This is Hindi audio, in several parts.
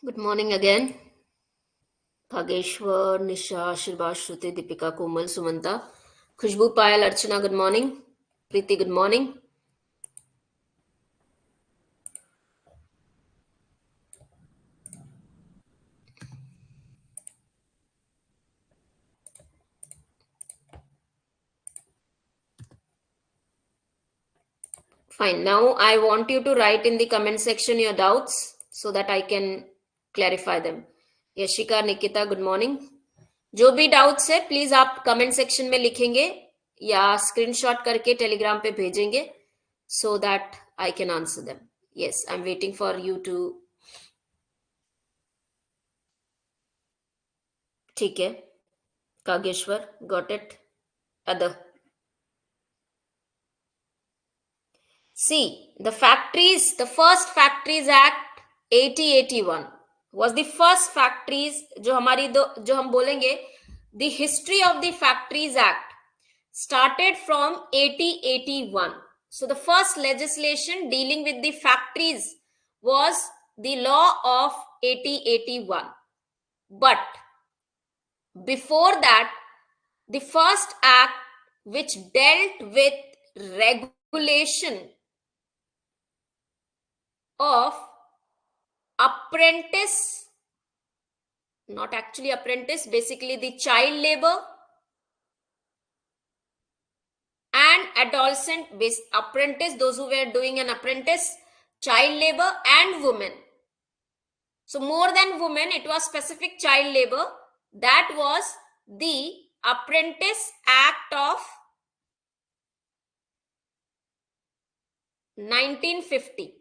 Good morning again. Khageshwar, Nisha, Shirbash, Shruti, Deepika, Komal, Sumanta, Khushbu, Payal, Archana, good morning. Preeti, good morning. Fine. Now I want you to write in the comment section your doubts so that I can clarify them. Yashika, Nikita, good morning. जो भी डाउट्स है प्लीज आप कमेंट सेक्शन में लिखेंगे या स्क्रीनशॉट करके टेलीग्राम पे भेजेंगे so that I can answer them. Yes, I'm waiting for you to. ठीक है. Kageshwar, got it. Other. See, the first Factories Act 8081 was the first factories जो हम बोलेंगे the history of the Factories Act started from 8081. So the first legislation dealing with the factories was the law of 8081. But before that, the first act which dealt with regulation of apprentice, not actually apprentice, basically the child labor and adolescent based apprentice, those who were doing an apprentice, child labor and women. So more than women, it was specific child labor. That was the Apprentice Act of 1950.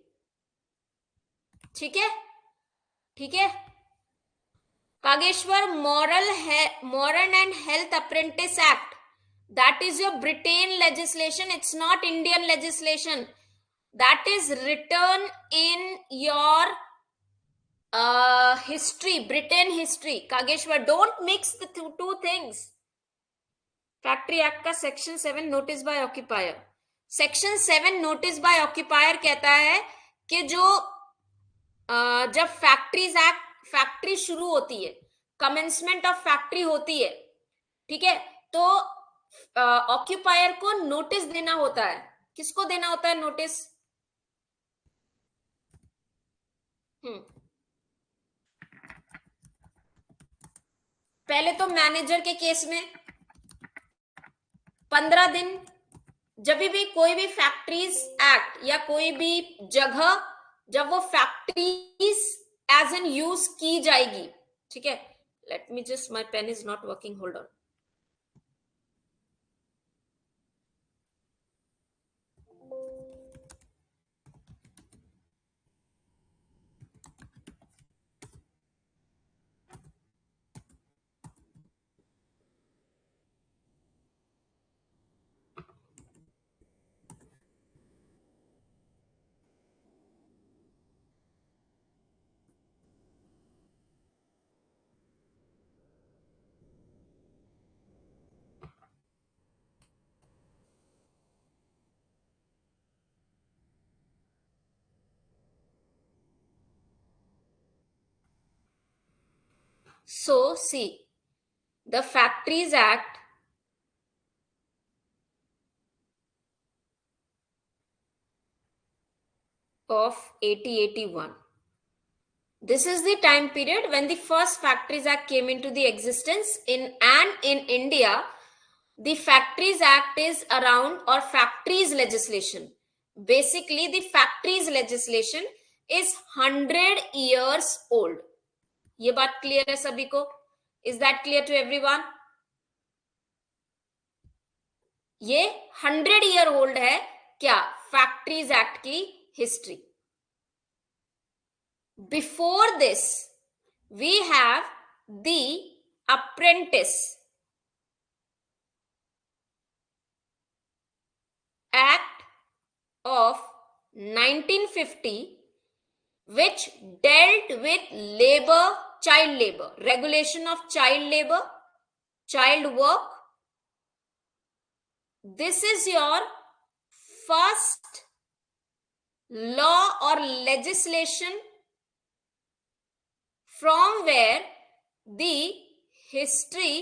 ठीक है, ठीक है. Kageshwar, Moral and Health Apprentice Act, that is your Britain legislation. It's not Indian legislation. That is written in your history, Britain history. Kageshwar, don't mix the two things. Factory act का section 7 notice by occupier. Section 7 notice by occupier कहता है कि जो जब फैक्ट्री शुरू होती है, कमेंसमेंट ऑफ फैक्ट्री होती है, ठीक है, तो ऑक्यूपायर को नोटिस देना होता है. किसको देना होता है नोटिस? पहले तो मैनेजर के केस में 15 दिन, जब भी कोई भी फैक्ट्रीज एक्ट या कोई भी जगह जब वो फैक्ट्रीज एज एन यूज की जाएगी, ठीक है. Let me just, my pen is not working, hold on. So see, the Factories Act of 8081, this is the time period when the first Factories Act came into the existence in India. The Factories Act is around, or factories legislation, basically the factories legislation is 100 years old. ये बात क्लियर है सभी को? Is that clear to everyone? ये 100 ईयर ओल्ड है क्या फैक्ट्रीज एक्ट की हिस्ट्री. Before this we have the apprentice act of 1950 which dealt with labor, child labor, regulation of child labor, child work. This is your first law or legislation from where the history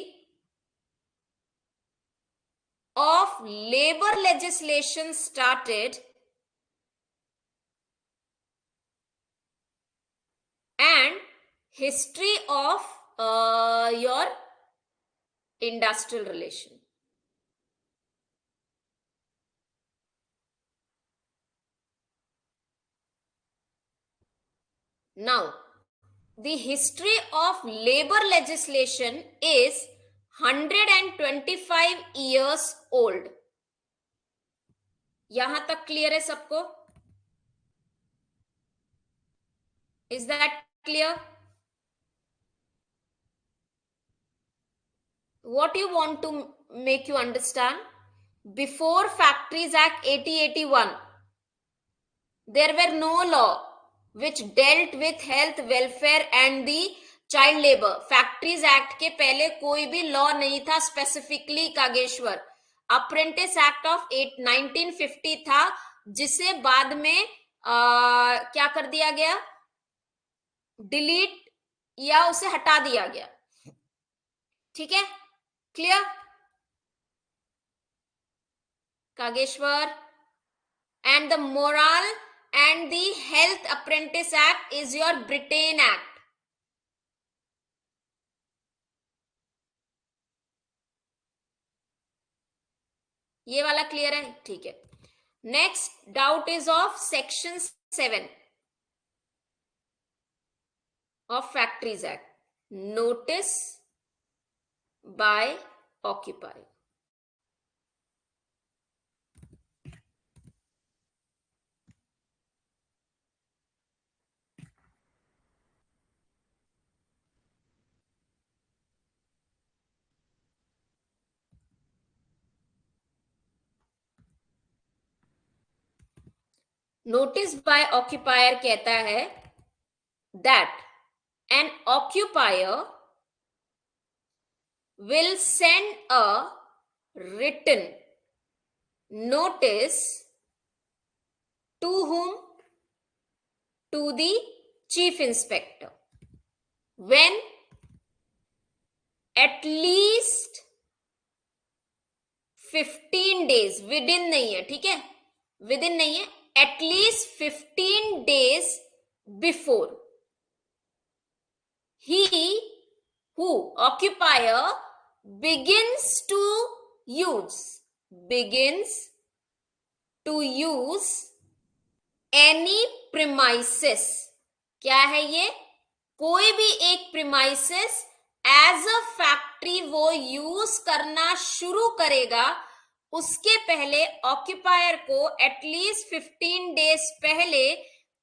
of labor legislation started and history of your industrial relation. Now, the history of labor legislation is 125 years old. यहां तक क्लियर है सबको? Is that clear? What you want to make you understand? Before Factories Act 8081, there were no law which dealt with health, welfare and the child labor. Factories Act के पहले कोई भी लॉ नहीं था specifically Kageshwar. Apprentice act of 1950 था, जिसे बाद में क्या कर दिया गया? डिलीट या उसे हटा दिया गया. ठीक है, clear? Kageshwar. And the Moral and the Health Apprentice Act is your Britain Act. ये वाला क्लियर है? ठीक है. Next doubt is of section 7 of factories act, notice by occupier. Notice by occupier कहता है that an occupier will send a written notice to whom? To the chief inspector when at least 15 days, within नहीं है, ठीक है, within नहीं है, at least 15 days before he who occupier begins to use any premises. क्या है ये? कोई भी एक premises एज अ फैक्ट्री वो यूज करना शुरू करेगा, उसके पहले ऑक्यूपायर को एटलीस्ट 15 डेज पहले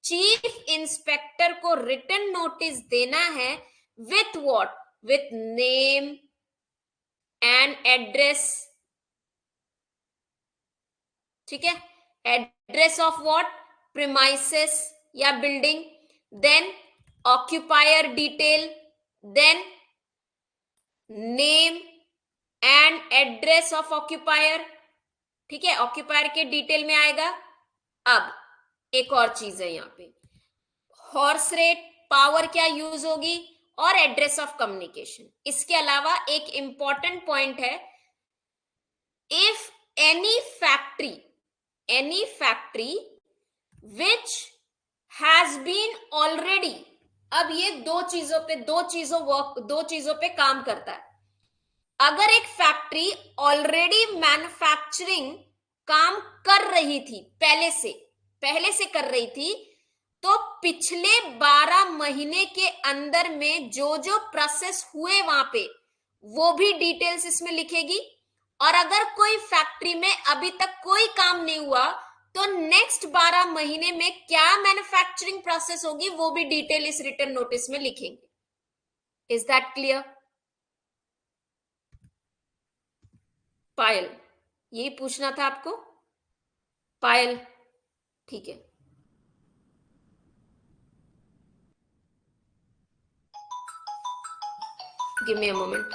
चीफ इंस्पेक्टर को रिटन नोटिस देना है. With what? With name and address. ठीक है, एड्रेस ऑफ व्हाट? प्रीमाइसेस या building, then occupier detail, then name and address of occupier. ठीक है, ऑक्यूपायर के डिटेल में आएगा. अब एक और चीज है यहां पे, हॉर्स रेट, पावर क्या यूज होगी और एड्रेस ऑफ कम्युनिकेशन. इसके अलावा एक इंपॉर्टेंट पॉइंट है, if any factory which has been already, अब ये दो चीजों पे काम करता है. अगर एक फैक्ट्री ऑलरेडी मैन्युफैक्चरिंग काम कर रही थी, पहले से कर रही थी, तो पिछले 12 महीने के अंदर में जो प्रोसेस हुए वहां पे वो भी डिटेल्स इसमें लिखेगी. और अगर कोई फैक्ट्री में अभी तक कोई काम नहीं हुआ तो नेक्स्ट 12 महीने में क्या मैन्युफैक्चरिंग प्रोसेस होगी वो भी डिटेल इस रिटन नोटिस में लिखेंगे. Is that clear? पायल, यही पूछना था आपको. पायल, ठीक है. Give me a moment.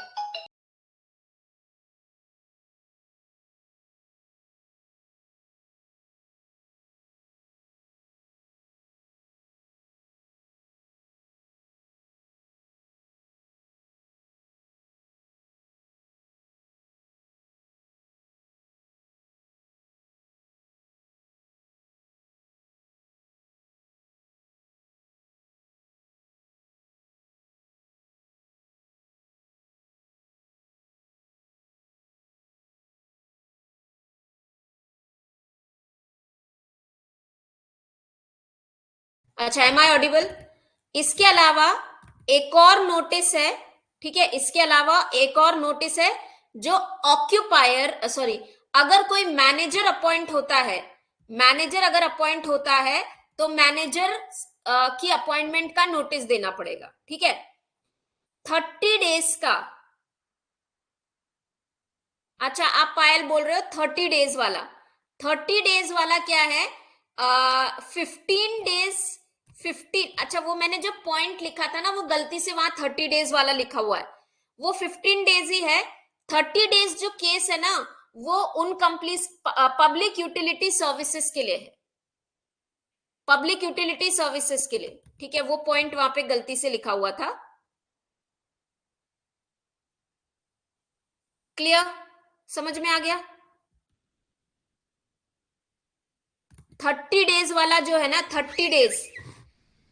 अच्छा, एम आई ऑडिबल? इसके अलावा एक और नोटिस है, ठीक है, इसके अलावा एक और नोटिस है जो ऑक्यूपायर, सॉरी, अगर कोई मैनेजर अपॉइंट होता है, मैनेजर अगर अपॉइंट होता है तो मैनेजर की अपॉइंटमेंट का नोटिस देना पड़ेगा, ठीक है, 30 डेज का। अच्छा, आप पायल बोल रहे हो 30 डेज वाला? 30 डेज वाला क्या है? 15 डेज, 15, अच्छा वो मैंने जो पॉइंट लिखा था ना वो गलती से वहां 30 डेज वाला लिखा हुआ है, वो 15 डेज ही है। 30 डेज जो केस है ना वो उन कंप्लीट पब्लिक यूटिलिटी सर्विसेज के लिए है, पब्लिक यूटिलिटी सर्विसेज के लिए, ठीक है, वो पॉइंट वहां पे गलती से लिखा हुआ था। क्लियर? समझ में आ गया? 30 डेज वाला जो है ना, 30 डेज,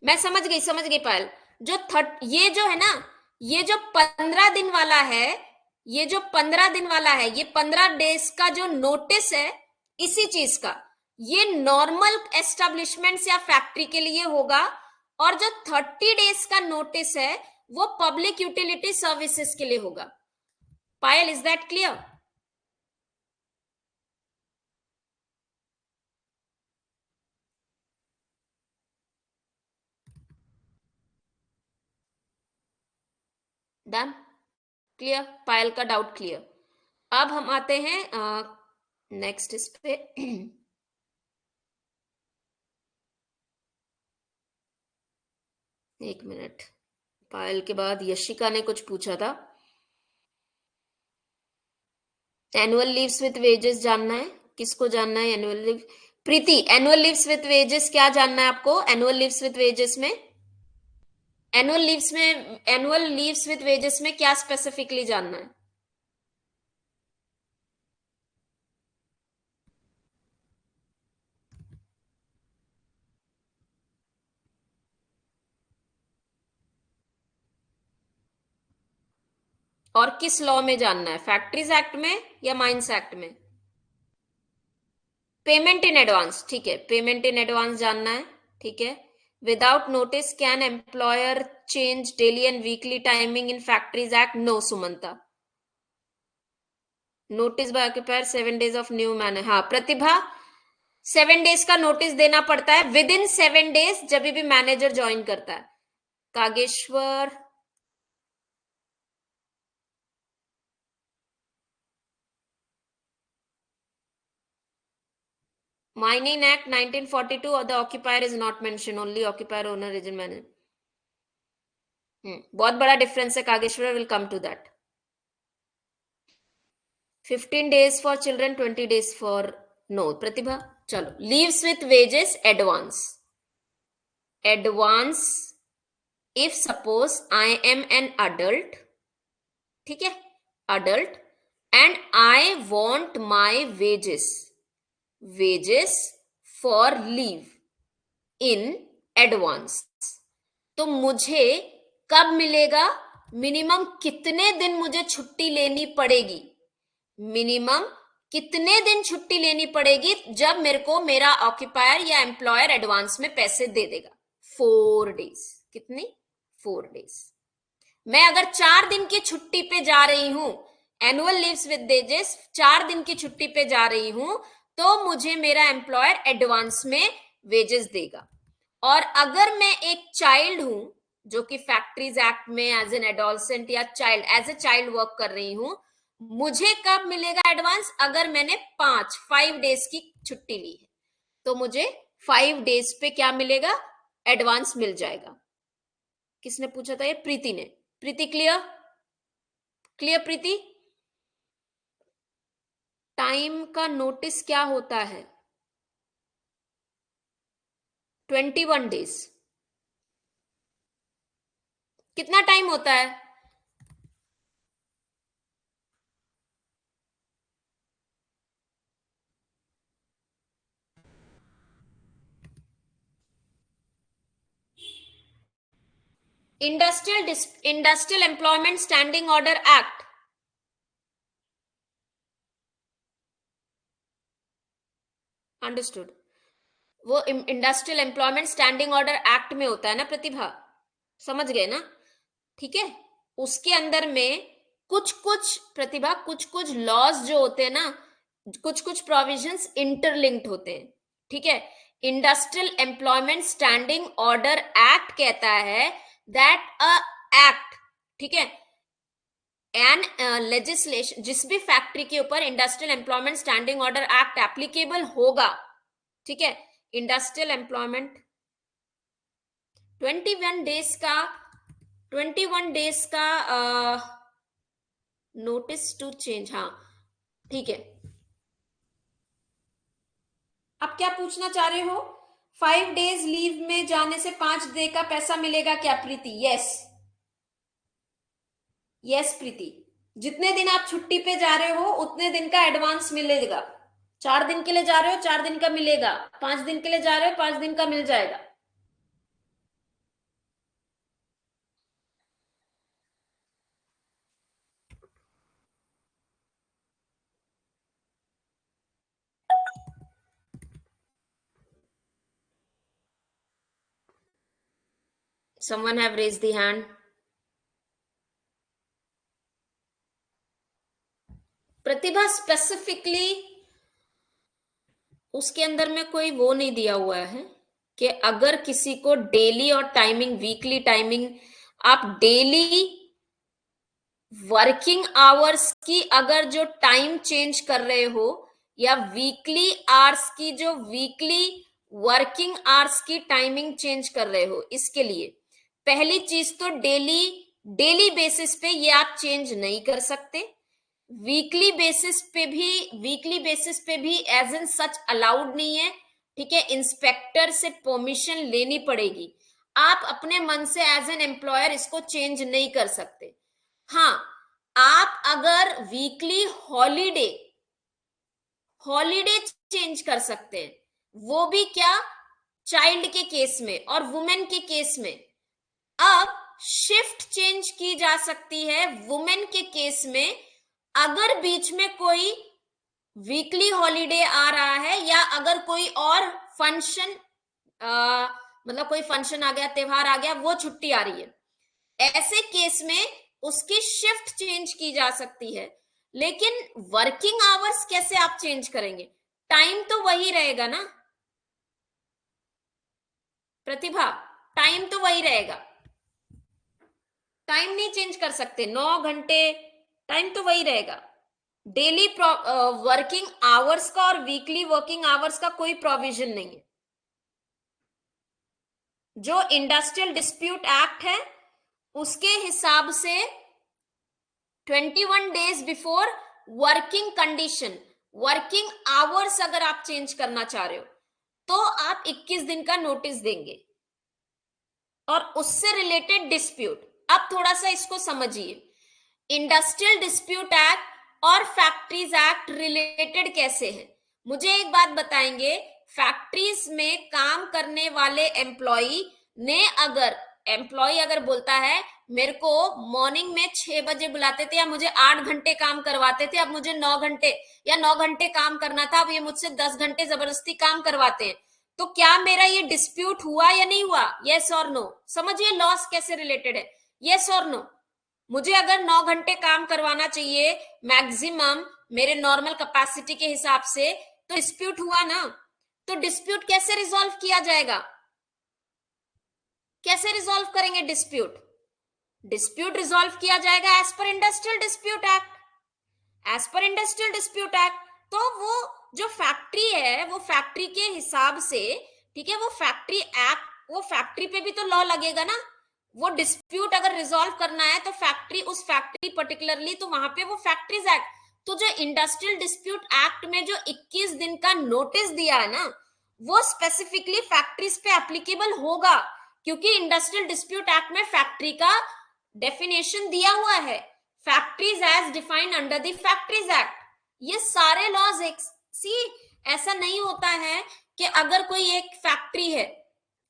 मैं समझ गई पायल। जो ये जो है ना, ये जो 15 दिन वाला है, ये जो 15 दिन वाला है, ये 15 डेज का जो नोटिस है इसी चीज का, ये नॉर्मल एस्टेब्लिशमेंट्स या फैक्ट्री के लिए होगा, और जो 30 डेज का नोटिस है वो पब्लिक यूटिलिटी सर्विसेज के लिए होगा। Payal, is that clear? Done? Clear? Payal का डाउट क्लियर? अब हम आते हैं नेक्स्ट इस पे। एक मिनट, पायल के बाद यशिका ने कुछ पूछा था, एनुअल लीव्स विथ वेजेस जानना है? किसको जानना है annual leave? Preeti, annual leaves with wages क्या जानना है आपको? एनुअल लीव्स विथ वेजेस में, एनुअल लीव्स में, एनुअल लीव्स विथ वेजेस में क्या स्पेसिफिकली जानना है? और किस लॉ में जानना है, फैक्ट्रीज एक्ट में या माइंस एक्ट में? पेमेंट इन एडवांस, ठीक है, पेमेंट इन एडवांस जानना है, ठीक है। Without notice can employer change daily and weekly timing in factories act? No Sumanta. Notice by occupier 7 days of new man, हाँ प्रतिभा, 7 डेज का नोटिस देना पड़ता है विद इन 7 डेज जब भी मैनेजर ज्वाइन करता है। कागेश्वर, माइनिंग एक्ट 1942 और the occupier is not mention, only occupier owner region manager. बहुत बड़ा डिफरेंस है Kageshwar, will come to that. 15 days for children, 20 days for, no Pratibha. चलो, leaves with wages advance, advance if suppose I am an adult, ठीक है, adult, and I want my wages, wages for leave in advance, तो मुझे कब मिलेगा? मिनिमम कितने दिन मुझे छुट्टी लेनी पड़ेगी? मिनिमम कितने दिन छुट्टी लेनी पड़ेगी जब मेरे को मेरा ऑक्यूपायर या एम्प्लॉयर एडवांस में पैसे दे देगा? 4 डेज। कितनी? 4 डेज। मैं अगर 4 दिन की छुट्टी पे जा रही हूं, एनुअल लीव्स विद वेजेस 4 दिन की छुट्टी पे जा रही हूं, तो मुझे मेरा एम्प्लॉयर एडवांस में वेजेस देगा। और अगर मैं एक चाइल्ड हूं जो कि फैक्ट्रीज एक्ट में एज एन एडोलसेंट या child, as a child work कर रही हूं, मुझे कब मिलेगा एडवांस? अगर मैंने 5 डेज की छुट्टी ली है तो मुझे 5 डेज पे क्या मिलेगा? एडवांस मिल जाएगा। किसने पूछा था ये? प्रीति ने। Preeti clear? Clear Preeti? Time का नोटिस क्या होता है? 21 डेज। कितना टाइम होता है? Industrial employment standing order act, understood. वो industrial employment standing order act में होता है ना प्रतिभा, समझ गए ना? ठीक है, उसके अंदर में कुछ कुछ प्रतिभा, कुछ कुछ लॉज जो होते हैं ना, कुछ कुछ प्रोविजंस इंटरलिंक्ड होते हैं। ठीक है, industrial employment standing order act कहता है दैट अ एक्ट, ठीक है, एन लेजिस्लेशन, जिस भी फैक्ट्री के ऊपर industrial employment standing order act applicable होगा, ठीक है, इंडस्ट्रियल एम्प्लॉयमेंट 21 डेज का 21 डेज का नोटिस टू चेंज, हाँ ठीक है। आप क्या पूछना चाह रहे हो? 5 डेज लीव में जाने से 5 डे का पैसा मिलेगा क्या प्रीति? यस यस प्रीति, जितने दिन आप छुट्टी पे जा रहे हो उतने दिन का एडवांस मिलेगा। 4 दिन के लिए जा रहे हो 4 दिन का मिलेगा, 5 दिन के लिए जा रहे हो 5 दिन का मिल जाएगा। Someone have raised the hand. Pratibha specifically उसके अंदर में कोई वो नहीं दिया हुआ है कि अगर किसी को डेली और टाइमिंग, वीकली टाइमिंग, आप डेली वर्किंग आवर्स की अगर जो टाइम चेंज कर रहे हो, या वीकली आवर्स की जो वीकली वर्किंग आवर्स की टाइमिंग चेंज कर रहे हो, इसके लिए पहली चीज तो डेली डेली बेसिस पे ये आप चेंज नहीं कर सकते। वीकली बेसिस पे भी एज एन सच अलाउड नहीं है। ठीक है, इंस्पेक्टर से परमिशन लेनी पड़ेगी। आप अपने मन से एज एन एम्प्लॉयर इसको चेंज नहीं कर सकते। हाँ, आप अगर वीकली हॉलीडे हॉलीडे चेंज कर सकते हैं, वो भी क्या, चाइल्ड के केस में और वुमेन के केस में। अब शिफ्ट चेंज की जा सकती है वुमेन के केस में, अगर बीच में कोई वीकली हॉलीडे आ रहा है या अगर कोई और फंक्शन, मतलब कोई फंक्शन आ गया, त्योहार आ गया, वो छुट्टी आ रही है, ऐसे केस में उसकी शिफ्ट चेंज की जा सकती है। लेकिन वर्किंग आवर्स कैसे आप चेंज करेंगे? टाइम तो वही रहेगा ना प्रतिभा, टाइम तो वही रहेगा, टाइम नहीं चेंज कर सकते। 9 घंटे टाइम तो वही रहेगा। डेली वर्किंग आवर्स का और वीकली वर्किंग आवर्स का कोई प्रोविजन नहीं है। जो इंडस्ट्रियल डिस्प्यूट एक्ट है उसके हिसाब से 21 days before working condition, working hours अगर आप चेंज करना चाह रहे हो तो आप 21 दिन का नोटिस देंगे। और उससे रिलेटेड डिस्प्यूट, अब थोड़ा सा इसको समझिए, इंडस्ट्रियल डिस्प्यूट एक्ट और फैक्ट्रीज एक्ट रिलेटेड कैसे है, मुझे एक बात बताएंगे। फैक्ट्रीज में काम करने वाले एम्प्लॉय अगर बोलता है मेरे को मॉर्निंग में 6 बजे बुलाते थे या मुझे 8 घंटे काम करवाते थे, अब मुझे 9 घंटे या 9 घंटे काम करना था, अब ये मुझसे 10 घंटे जबरदस्ती काम करवाते हैं, तो क्या मेरा ये डिस्प्यूट हुआ या नहीं हुआ? यस और नो। समझिए लॉस कैसे रिलेटेड है, यस और नो। मुझे अगर 9 घंटे काम करवाना चाहिए मैक्सिमम मेरे नॉर्मल कैपेसिटी के हिसाब से, तो डिस्प्यूट हुआ ना। तो डिस्प्यूट कैसे रिजॉल्व किया जाएगा? कैसे रिजॉल्व करेंगे डिस्प्यूट? डिस्प्यूट रिजॉल्व किया जाएगा as per industrial dispute act. As per industrial dispute act तो वो जो फैक्ट्री है वो फैक्ट्री के हिसाब से, ठीक है, वो फैक्ट्री एक्ट, वो फैक्ट्री पे भी तो लॉ लगेगा ना। वो डिस्प्यूट अगर रिजॉल्व करना है तो फैक्ट्री, उस फैक्ट्री पर्टिकुलरली, तो वहां पे वो फैक्ट्रीज एक्ट। तो जो इंडस्ट्रियल डिस्प्यूट एक्ट में जो 21 दिन का नोटिस दिया है ना, वो स्पेसिफिकली फैक्ट्रीज पे एप्लीकेबल होगा, क्योंकि इंडस्ट्रियल डिस्प्यूट एक्ट में फैक्ट्री का डेफिनेशन दिया हुआ है, factories as defined under the factories act. ये सारे लॉज एक सी, ऐसा नहीं होता है कि अगर कोई एक फैक्ट्री है,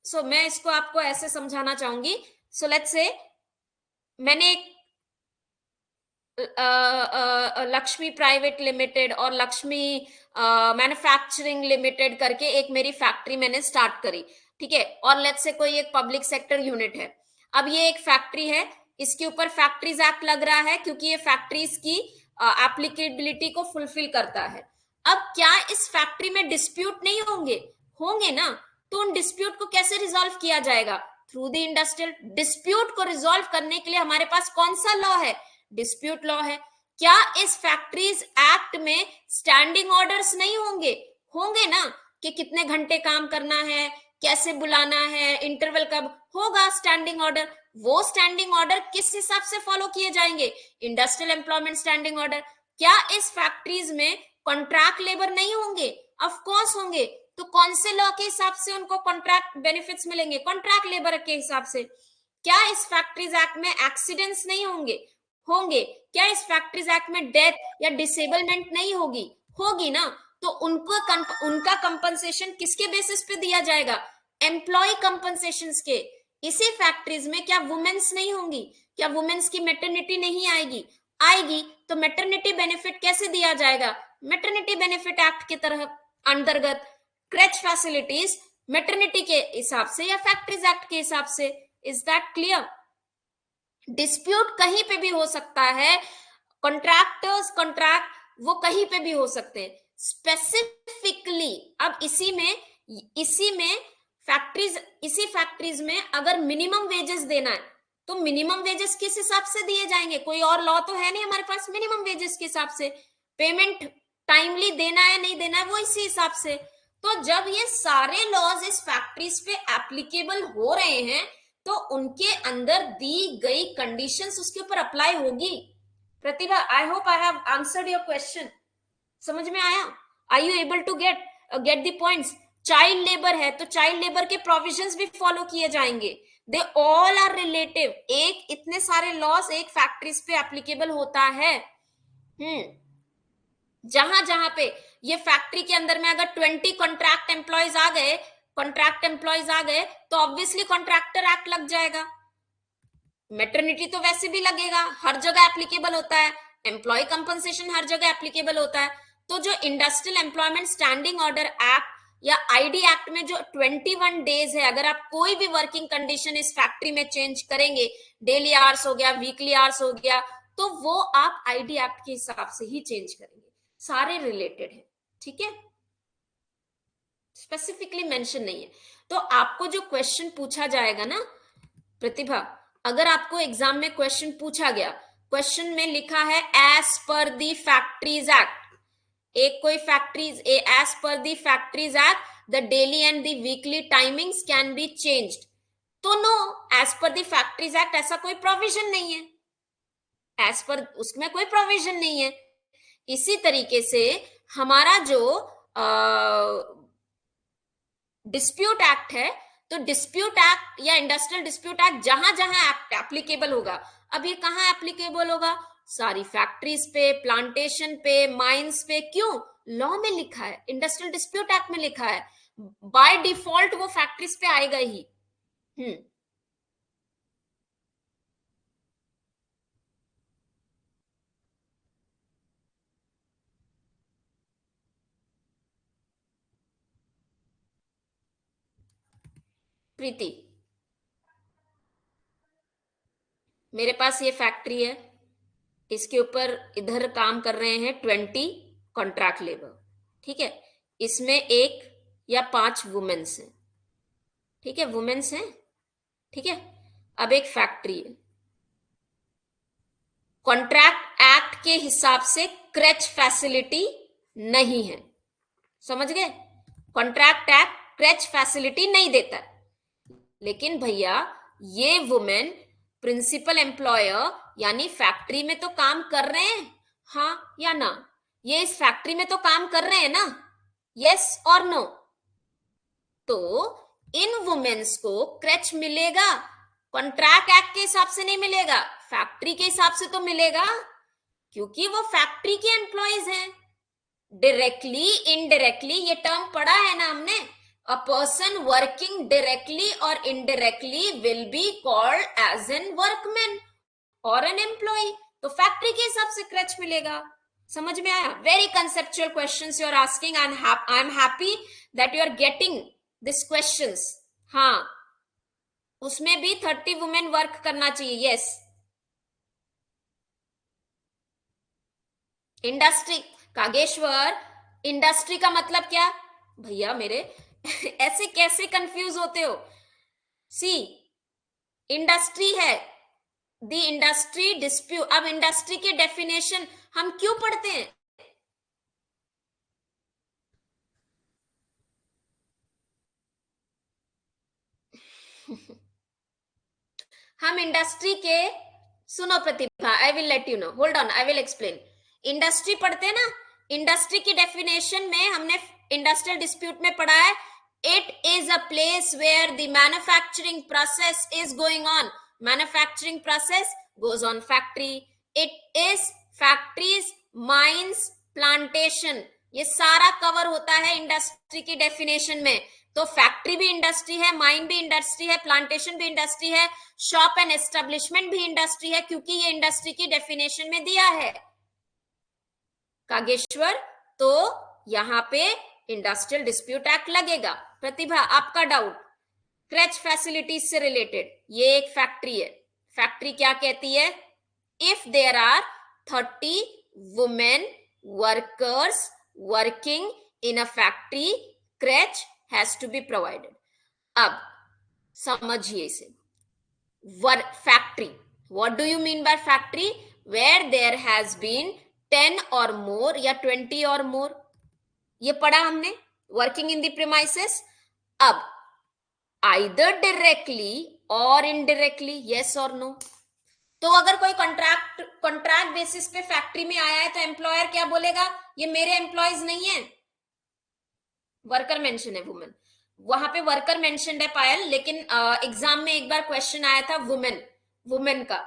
सो मैं इसको आपको ऐसे समझाना चाहूंगी। सो लेट्स से मैंने एक लक्ष्मी प्राइवेट लिमिटेड और लक्ष्मी मैन्युफैक्चरिंग लिमिटेड करके एक मेरी फैक्ट्री मैंने स्टार्ट करी, ठीक है, और लेट्स से कोई एक पब्लिक सेक्टर यूनिट है। अब ये एक फैक्ट्री है, इसके ऊपर फैक्ट्रीज एक्ट लग रहा है क्योंकि ये फैक्ट्रीज की एप्लीकेबिलिटी को फुलफिल करता है। अब क्या इस फैक्ट्री में डिस्प्यूट नहीं होंगे? होंगे ना। तो उन डिस्प्यूट को कैसे रिजॉल्व किया जाएगा? Through the industrial. डिस्प्यूट को रिजॉल्व करने के लिए हमारे पास कौन सा लॉ है? डिस्प्यूट लॉ है। क्या इस फैक्ट्रीज एक्ट में स्टैंडिंग ऑर्डर्स नहीं होंगे? होंगे ना, कि कितने घंटे काम करना है, कैसे बुलाना है, इंटरवल कब होगा, स्टैंडिंग ऑर्डर। वो स्टैंडिंग ऑर्डर किस हिसाब से फॉलो किए जाएंगे? Industrial employment standing order. क्या इस फैक्ट्रीज में कॉन्ट्रैक्ट लेबर नहीं होंगे? ऑफ कोर्स होंगे। तो कौन से लॉ के हिसाब से उनको कॉन्ट्रैक्ट बेनिफिट्स मिलेंगे? कॉन्ट्रैक्ट लेबर के हिसाब से। क्या इस फैक्ट्रीज एक्ट में एक्सीडेंट्स नहीं होंगे? होंगे। क्या इस फैक्ट्रीज एक्ट में डेथ या डिसेबलमेंट नहीं होगी? होगी ना। तो उनका कंपनसेशन किसके बेसिस पे दिया जाएगा? एम्प्लॉय कंपनसेशन के। इसी फैक्ट्रीज में क्या वुमेन्स नहीं होंगी? क्या वुमेन्स की मैटरनिटी नहीं आएगी? आएगी। तो मैटरनिटी बेनिफिट कैसे दिया जाएगा? मैटरनिटी बेनिफिट एक्ट के तरह अंतर्गत। क्रेच फैसिलिटीज मैटरनिटी के हिसाब से या फैक्ट्रीज एक्ट के हिसाब से। Is that clear? डिस्प्यूट कहीं पे भी हो सकता है। कॉन्ट्रैक्टर्स कॉन्ट्रैक्ट वो कहीं पे भी हो सकते हैं। स्पेसिफिकली अब इसी में फैक्ट्रीज में अगर मिनिमम वेजेस देना है तो मिनिमम वेजेस किस हिसाब से दिए जाएंगे? कोई और लॉ तो है नहीं हमारे पास। मिनिमम वेजेस के हिसाब से। पेमेंट टाइमली देना है नहीं देना है वो इसी हिसाब से। तो जब ये सारे लॉज इस फैक्ट्रीज पे एप्लीकेबल हो रहे हैं तो उनके अंदर दी गई कंडीशंस उसके ऊपर अप्लाई होगी। Pratibha, I hope I have answered your question. समझ में आया? Are you able to get the points? Child labour है तो चाइल्ड लेबर के प्रोविजंस भी फॉलो किए जाएंगे। They all are relative. एक इतने सारे लॉस एक फैक्ट्रीज पे एप्लीकेबल होता है। जहां जहां पे ये फैक्ट्री के अंदर में अगर 20 कॉन्ट्रैक्ट एम्प्लॉयज आ गए तो ऑब्वियसली कॉन्ट्रैक्टर एक्ट लग जाएगा। मैटरनिटी तो वैसे भी लगेगा, हर जगह एप्लीकेबल होता है। एम्प्लॉय कंपनसेशन हर जगह एप्लीकेबल होता है। तो जो industrial employment standing order act या आईडी एक्ट में जो 21 डेज है, अगर आप कोई भी वर्किंग कंडीशन इस फैक्ट्री में चेंज करेंगे, डेली आवर्स हो गया, वीकली आवर्स हो गया, तो वो आप आईडी एक्ट के हिसाब से ही चेंज करेंगे। सारे रिलेटेड है, ठीक है, स्पेसिफिकली मेंशन नहीं है। तो आपको जो क्वेश्चन पूछा जाएगा ना प्रतिभा, अगर आपको एग्जाम में क्वेश्चन पूछा गया, क्वेश्चन में लिखा है as per the factories act, एक कोई factories as per the factories act the daily and the weekly timings can be changed, तो no, as per the factories act ऐसा कोई प्रोविजन नहीं है। एज पर उसमें कोई प्रोविजन नहीं है। इसी तरीके से हमारा जो डिस्प्यूट एक्ट है, तो डिस्प्यूट एक्ट या इंडस्ट्रियल डिस्प्यूट एक्ट जहां जहां एक्ट एप्लीकेबल होगा, अब ये कहां एप्लीकेबल होगा? सारी फैक्ट्रीज पे, प्लांटेशन पे, माइंस पे। क्यों? लॉ में लिखा है, इंडस्ट्रियल डिस्प्यूट एक्ट में लिखा है, बाय डिफॉल्ट वो फैक्ट्रीज पे आएगा ही। प्रीति, मेरे पास ये फैक्ट्री है, इसके ऊपर इधर काम कर रहे हैं 20 कॉन्ट्रैक्ट लेबर, ठीक है, इसमें 1 या 5 वुमेन्स हैं, ठीक है, वुमेन्स हैं, ठीक है। अब एक फैक्ट्री है, कॉन्ट्रैक्ट एक्ट के हिसाब से क्रेच फैसिलिटी नहीं है, समझ गए? कॉन्ट्रैक्ट एक्ट क्रेच फैसिलिटी नहीं देता, लेकिन भैया ये वुमेन प्रिंसिपल एम्प्लॉयर यानी फैक्ट्री में तो काम कर रहे हैं, हाँ या ना? ये इस फैक्ट्री में तो काम कर रहे हैं ना, यस और नो? तो इन वुमेन्स को क्रेच मिलेगा, कॉन्ट्रैक्ट एक्ट के हिसाब से नहीं मिलेगा, फैक्ट्री के हिसाब से तो मिलेगा, क्योंकि वो फैक्ट्री के एम्प्लॉयज हैं। डायरेक्टली इनडायरेक्टली ये टर्म पढ़ा है ना हमने, a person working directly or indirectly will be called as an workman or an employee। तो फैक्ट्री के हिसाब से क्रच मिलेगा। समझ में आया? Very conceptual questions you are asking, and I am happy that you are getting this questions. हाँ, उसमें भी 30 वुमेन वर्क करना चाहिए। यस, इंडस्ट्री, कागेश्वर, इंडस्ट्री का मतलब क्या भैया मेरे? ऐसे कैसे कंफ्यूज होते हो? सी, इंडस्ट्री है, द इंडस्ट्री डिस्प्यूट। अब इंडस्ट्री की डेफिनेशन हम क्यों पढ़ते हैं? हम इंडस्ट्री के, सुनो Pratibha, I will let you know, hold on, I will explain. Industry पढ़ते हैं ना, इंडस्ट्री की डेफिनेशन में हमने इंडस्ट्रियल डिस्प्यूट में पढ़ा है, it is a place where the manufacturing process is going on. Manufacturing process goes on factory. It is factories, mines, plantation, ये सारा कवर होता है इंडस्ट्री की डेफिनेशन में। तो फैक्ट्री भी इंडस्ट्री है, माइन भी इंडस्ट्री है, प्लांटेशन भी इंडस्ट्री है, शॉप एंड एस्टेब्लिशमेंट भी इंडस्ट्री है, क्योंकि ये इंडस्ट्री की डेफिनेशन में दिया है कागेश्वर। तो यहां पे इंडस्ट्रियल डिस्प्यूट एक्ट लगेगा। प्रतिभा, आपका डाउट क्रच फैसिलिटीज से रिलेटेड, ये एक फैक्ट्री है। फैक्ट्री क्या कहती है? If there are 30 women workers working in a factory, creche has to be provided. अब समझिए इसे, factory, what do you mean by factory? Where there has been 10 और मोर या 20 और मोर, ये पढ़ा हमने, वर्किंग इन द प्रीमाइसेस। अब आइदर डायरेक्टली और इनडायरेक्टली, यस और नो। तो अगर कोई कॉन्ट्रैक्ट बेसिस पे फैक्ट्री में आया है तो एम्प्लॉयर क्या बोलेगा? ये मेरे एम्प्लॉयज नहीं है। वर्कर मेंशन है, वुमेन, वहां पे वर्कर मेंशन है पायल, लेकिन एग्जाम में एक बार क्वेश्चन आया था वुमेन, वुमेन का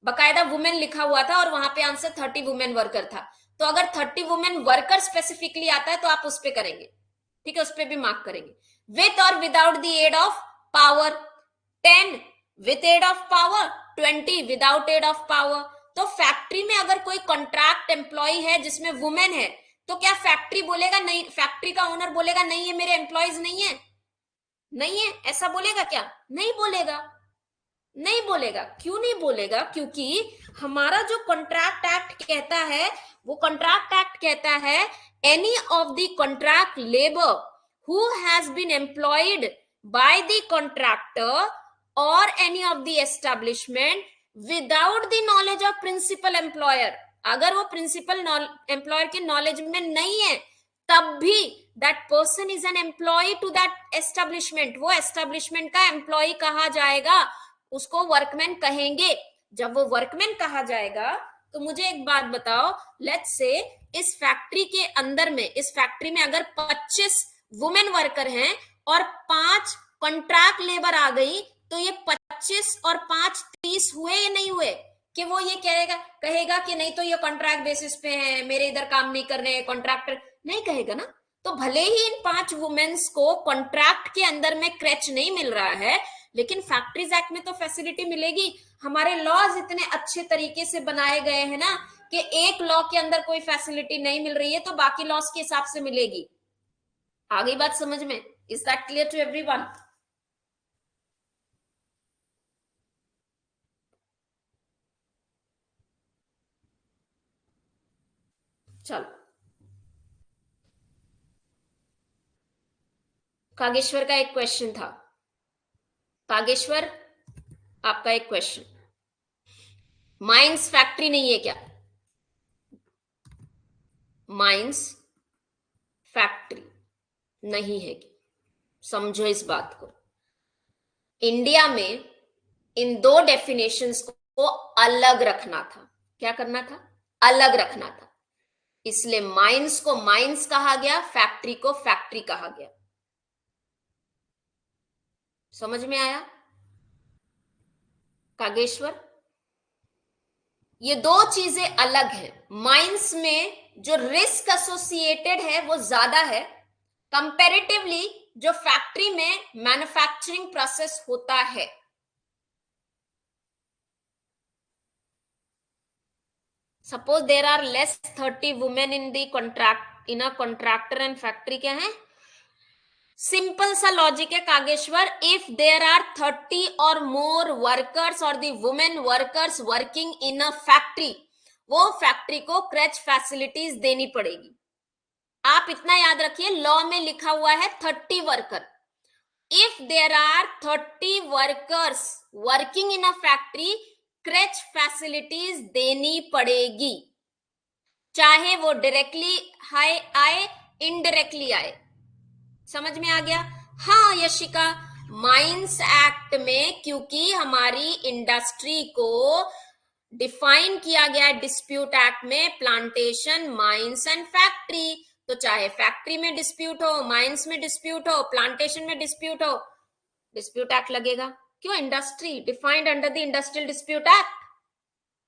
बकायदा वुमेन लिखा हुआ था और वहां पे आंसर 30 वुमेन वर्कर था। तो अगर 30 वुमेन वर्कर स्पेसिफिकली आता है तो आप उस पर करेंगे, ठीक है, उस पर भी मार्क करेंगे। विथ और without the aid of power, 10 with aid of power, 20 without aid of power. तो फैक्ट्री में अगर कोई कॉन्ट्रैक्ट एम्प्लॉय है जिसमें वुमेन है, तो क्या फैक्ट्री बोलेगा नहीं, फैक्ट्री का ओनर बोलेगा नहीं ये मेरे एम्प्लॉयज नहीं है, नहीं है, ऐसा बोलेगा क्या? नहीं बोलेगा, नहीं बोलेगा। क्यों नहीं बोलेगा? क्योंकि हमारा जो कॉन्ट्रैक्ट एक्ट कहता है, वो कॉन्ट्रैक्ट एक्ट कहता है any of the contract labour who has been employed by the contractor और any of the establishment without the knowledge of principal employer. अगर वो प्रिंसिपल एम्प्लॉयर के नॉलेज में नहीं है तब भी that person is an employ to that establishment, वो एस्टेब्लिशमेंट का एम्प्लॉय कहा जाएगा, उसको वर्कमैन कहेंगे। जब वो वर्कमैन कहा जाएगा तो मुझे एक बात बताओ, लेट्स से इस फैक्ट्री के अंदर में, इस फैक्ट्री में अगर 25 वुमेन वर्कर हैं और 5 कॉन्ट्रैक्ट लेबर आ गई, तो ये 25 और 5 30 हुए या नहीं हुए? कि वो ये कहेगा कि नहीं तो ये कॉन्ट्रैक्ट बेसिस पे है, मेरे इधर काम नहीं करने, कॉन्ट्रैक्टर नहीं कहेगा ना। तो भले ही इन 5 वुमेन्स को कॉन्ट्रैक्ट के अंदर में क्रच नहीं मिल रहा है, लेकिन फैक्ट्रीज एक्ट में तो फैसिलिटी मिलेगी। हमारे लॉज इतने अच्छे तरीके से बनाए गए हैं ना कि एक लॉ के अंदर कोई फैसिलिटी नहीं मिल रही है तो बाकी लॉज के हिसाब से मिलेगी। आ गई बात समझ में? Is that clear to everyone? चलो, कागेश्वर का एक क्वेश्चन था। कागेश्वर, आपका एक क्वेश्चन, माइंस फैक्ट्री नहीं है क्या? माइंस फैक्ट्री नहीं है क्या? समझो इस बात को, इंडिया में इन दो डेफिनेशंस को अलग रखना था। क्या करना था? अलग रखना था। इसलिए माइंस को माइंस कहा गया, फैक्ट्री को फैक्ट्री कहा गया। समझ में आया कागेश्वर? ये दो चीजें अलग है। माइंस में जो रिस्क एसोसिएटेड है वो ज्यादा है कंपैरेटिवली जो फैक्ट्री में मैन्युफैक्चरिंग प्रोसेस होता है। Suppose there are less 30 women in the contract in a contractor and factory, क्या है? सिंपल सा लॉजिक है कागेश्वर, इफ देर आर 30 और मोर वर्कर्स और दी women workers working in a factory, वो फैक्ट्री को क्रच फैसिलिटीज देनी पड़ेगी। आप इतना याद रखिए, लॉ में लिखा हुआ है 30 worker. If there are 30 workers working in a factory, creche facilities देनी पड़ेगी, चाहे वो डायरेक्टली आए इनडायरेक्टली आए। समझ में आ गया? हाँ यशिका, माइंस एक्ट में क्योंकि हमारी इंडस्ट्री को डिफाइन किया गया है डिस्प्यूट एक्ट में, प्लांटेशन, माइंस एंड फैक्ट्री, तो चाहे फैक्ट्री में डिस्प्यूट हो, माइंस में डिस्प्यूट हो, प्लांटेशन में डिस्प्यूट हो, डिस्प्यूट एक्ट लगेगा। क्यों? Industry defined under the industrial dispute act,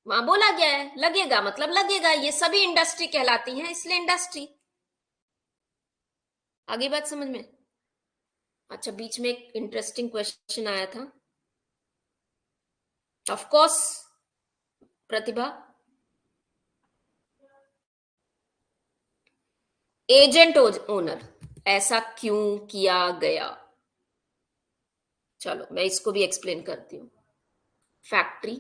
वहां बोला गया है लगेगा, मतलब लगेगा, ये सभी इंडस्ट्री कहलाती हैं, इसलिए इंडस्ट्री। आगे बात समझ में? अच्छा, बीच में एक इंटरेस्टिंग क्वेश्चन आया था, of course Pratibha, agent owner ऐसा क्यों किया गया? चलो मैं इसको भी एक्सप्लेन करती हूं। Factory,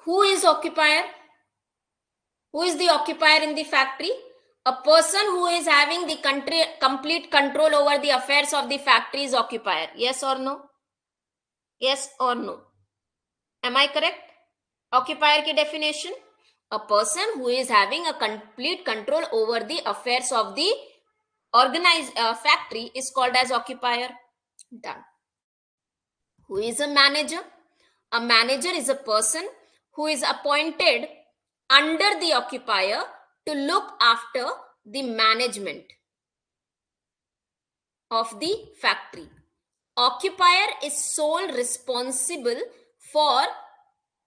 who is occupier? Who is the occupier in the factory? A person who is having the complete control over the affairs of the factory is occupier. Yes or no? Yes or no? Am I correct? Occupier की definition, a person who is having a complete control over the affairs of the organized factory is called as occupier. Done. Who is a manager? A manager is a person who is appointed under the occupier to look after the management of the factory. Occupier is sole responsible for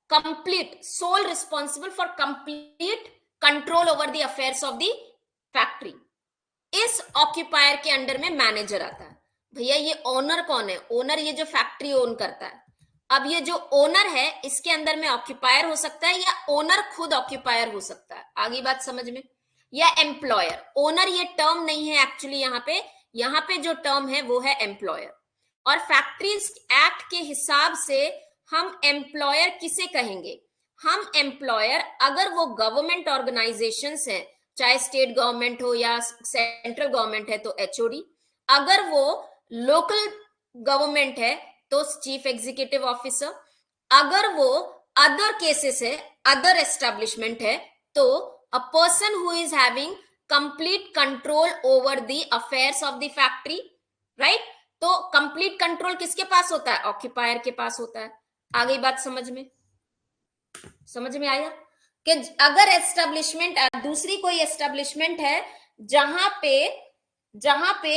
complete control over the affairs of the factory. इस ऑक्यूपायर के अंडर में मैनेजर आता है। भैया ये ओनर कौन है? ओनर ये जो फैक्ट्री ओन करता है। अब ये जो ओनर है इसके अंदर में ऑक्यूपायर हो सकता है या ओनर खुद ऑक्यूपायर हो सकता है। आगे बात समझ में? या एम्प्लॉयर। ओनर ये टर्म नहीं है एक्चुअली, यहाँ पे जो टर्म है वो है एम्प्लॉयर। और फैक्ट्रीज एक्ट के हिसाब से हम एम्प्लॉयर किसे कहेंगे? हम एम्प्लॉयर, अगर वो गवर्नमेंट ऑर्गेनाइजेशंस हैं, चाहे स्टेट गवर्नमेंट हो या सेंट्रल गवर्नमेंट है तो एचओडी, अगर वो लोकल गवर्नमेंट है तो चीफ एग्जीक्यूटिव ऑफिसर, अगर वो अदर केसेस है, अदर एस्टेब्लिशमेंट है तो अ person who is having complete control over the affairs of the factory, right? तो कंप्लीट कंट्रोल किसके पास होता है? ऑक्यूपायर के पास होता है। आगे बात समझ में आया कि अगर एस्टेब्लिशमेंट, दूसरी कोई एस्टेब्लिशमेंट है जहां पे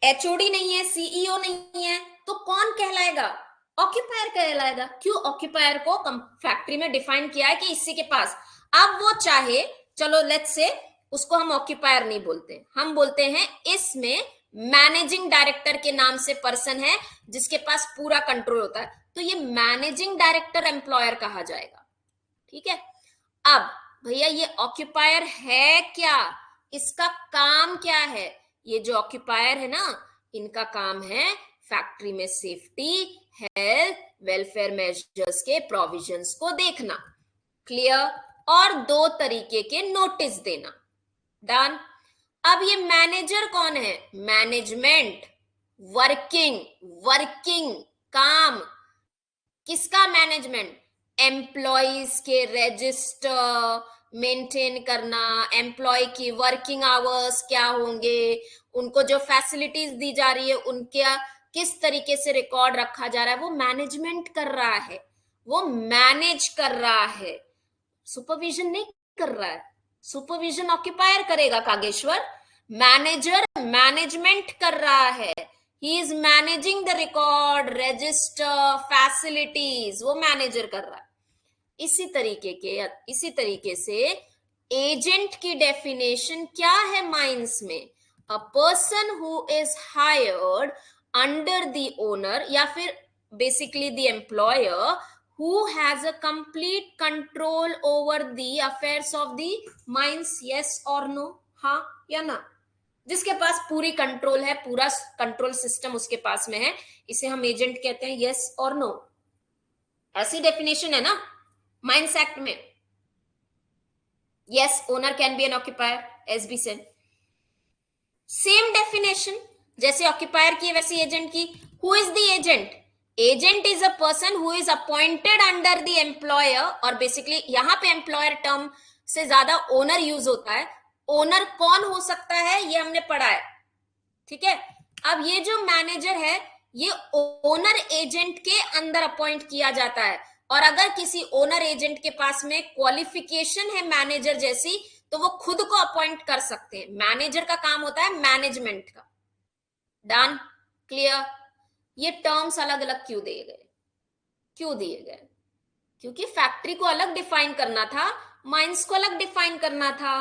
एचओडी नहीं है, सीईओ नहीं है, तो कौन कहलाएगा? ऑक्यूपायर कहलाएगा। क्यों? ऑक्यूपायर को फैक्ट्री में डिफाइन किया है कि इसी के पास, अब वो चाहे, चलो लेट्स से उसको हम ऑक्यूपायर नहीं बोलते, हम बोलते हैं इसमें मैनेजिंग डायरेक्टर के नाम से पर्सन है जिसके पास पूरा कंट्रोल होता है, तो ये मैनेजिंग डायरेक्टर एम्प्लॉयर कहा जाएगा। ठीक है? अब भैया ये ऑक्यूपायर है क्या? इसका काम क्या है? ये जो ऑक्यूपायर है ना, इनका काम है फैक्ट्री में सेफ्टी, हेल्थ, वेलफेयर मेजर्स के प्रोविजंस को देखना, क्लियर? और 2 तरीके के नोटिस देना। डन। अब ये मैनेजर कौन है? मैनेजमेंट, वर्किंग काम, किसका मैनेजमेंट? एम्प्लॉइज के रजिस्टर मेंटेन करना, एम्प्लॉय की वर्किंग आवर्स क्या होंगे, उनको जो फैसिलिटीज दी जा रही है उनके किस तरीके से रिकॉर्ड रखा जा रहा है, वो मैनेजमेंट कर रहा है, वो मैनेज कर रहा है, सुपरविजन नहीं कर रहा है। सुपरविजन ऑक्यूपायर करेगा कागेश्वर, मैनेजर मैनेजमेंट कर रहा है, he is managing the record, register, facilities, वो मैनेजर कर रहा है। इसी तरीके से एजेंट की डेफिनेशन क्या है माइंस में, अ person who is hired under the owner, या फिर basically the employer who has a complete control over the affairs of the mines, yes or no, हाँ या ना, जिसके पास पूरी कंट्रोल है, पूरा कंट्रोल सिस्टम उसके पास में है, इसे हम एजेंट कहते हैं, यस और नो। ऐसी डेफिनेशन है ना माइंस एक्ट में। Yes, owner can be an occupier, as be said. Same definition जैसे ऑक्यूपायर की वैसे एजेंट की। Who is the agent? Agent is a person who is appointed under the employer, और बेसिकली यहां पे एम्प्लॉयर टर्म से ज्यादा ओनर यूज होता है। ओनर कौन हो सकता है ये हमने पढ़ा है, ठीक है। अब ये जो मैनेजर है ये ओनर एजेंट के अंदर अपॉइंट किया जाता है, और अगर किसी ओनर एजेंट के पास में क्वालिफिकेशन है मैनेजर जैसी, तो वो खुद को अपॉइंट कर सकते हैं। मैनेजर का काम होता है मैनेजमेंट का। Done, clear. ये टर्म्स अलग अलग क्यों दिए गए? क्यों दिए गए? क्योंकि फैक्ट्री को अलग डिफाइन करना था, माइंस को अलग डिफाइन करना था।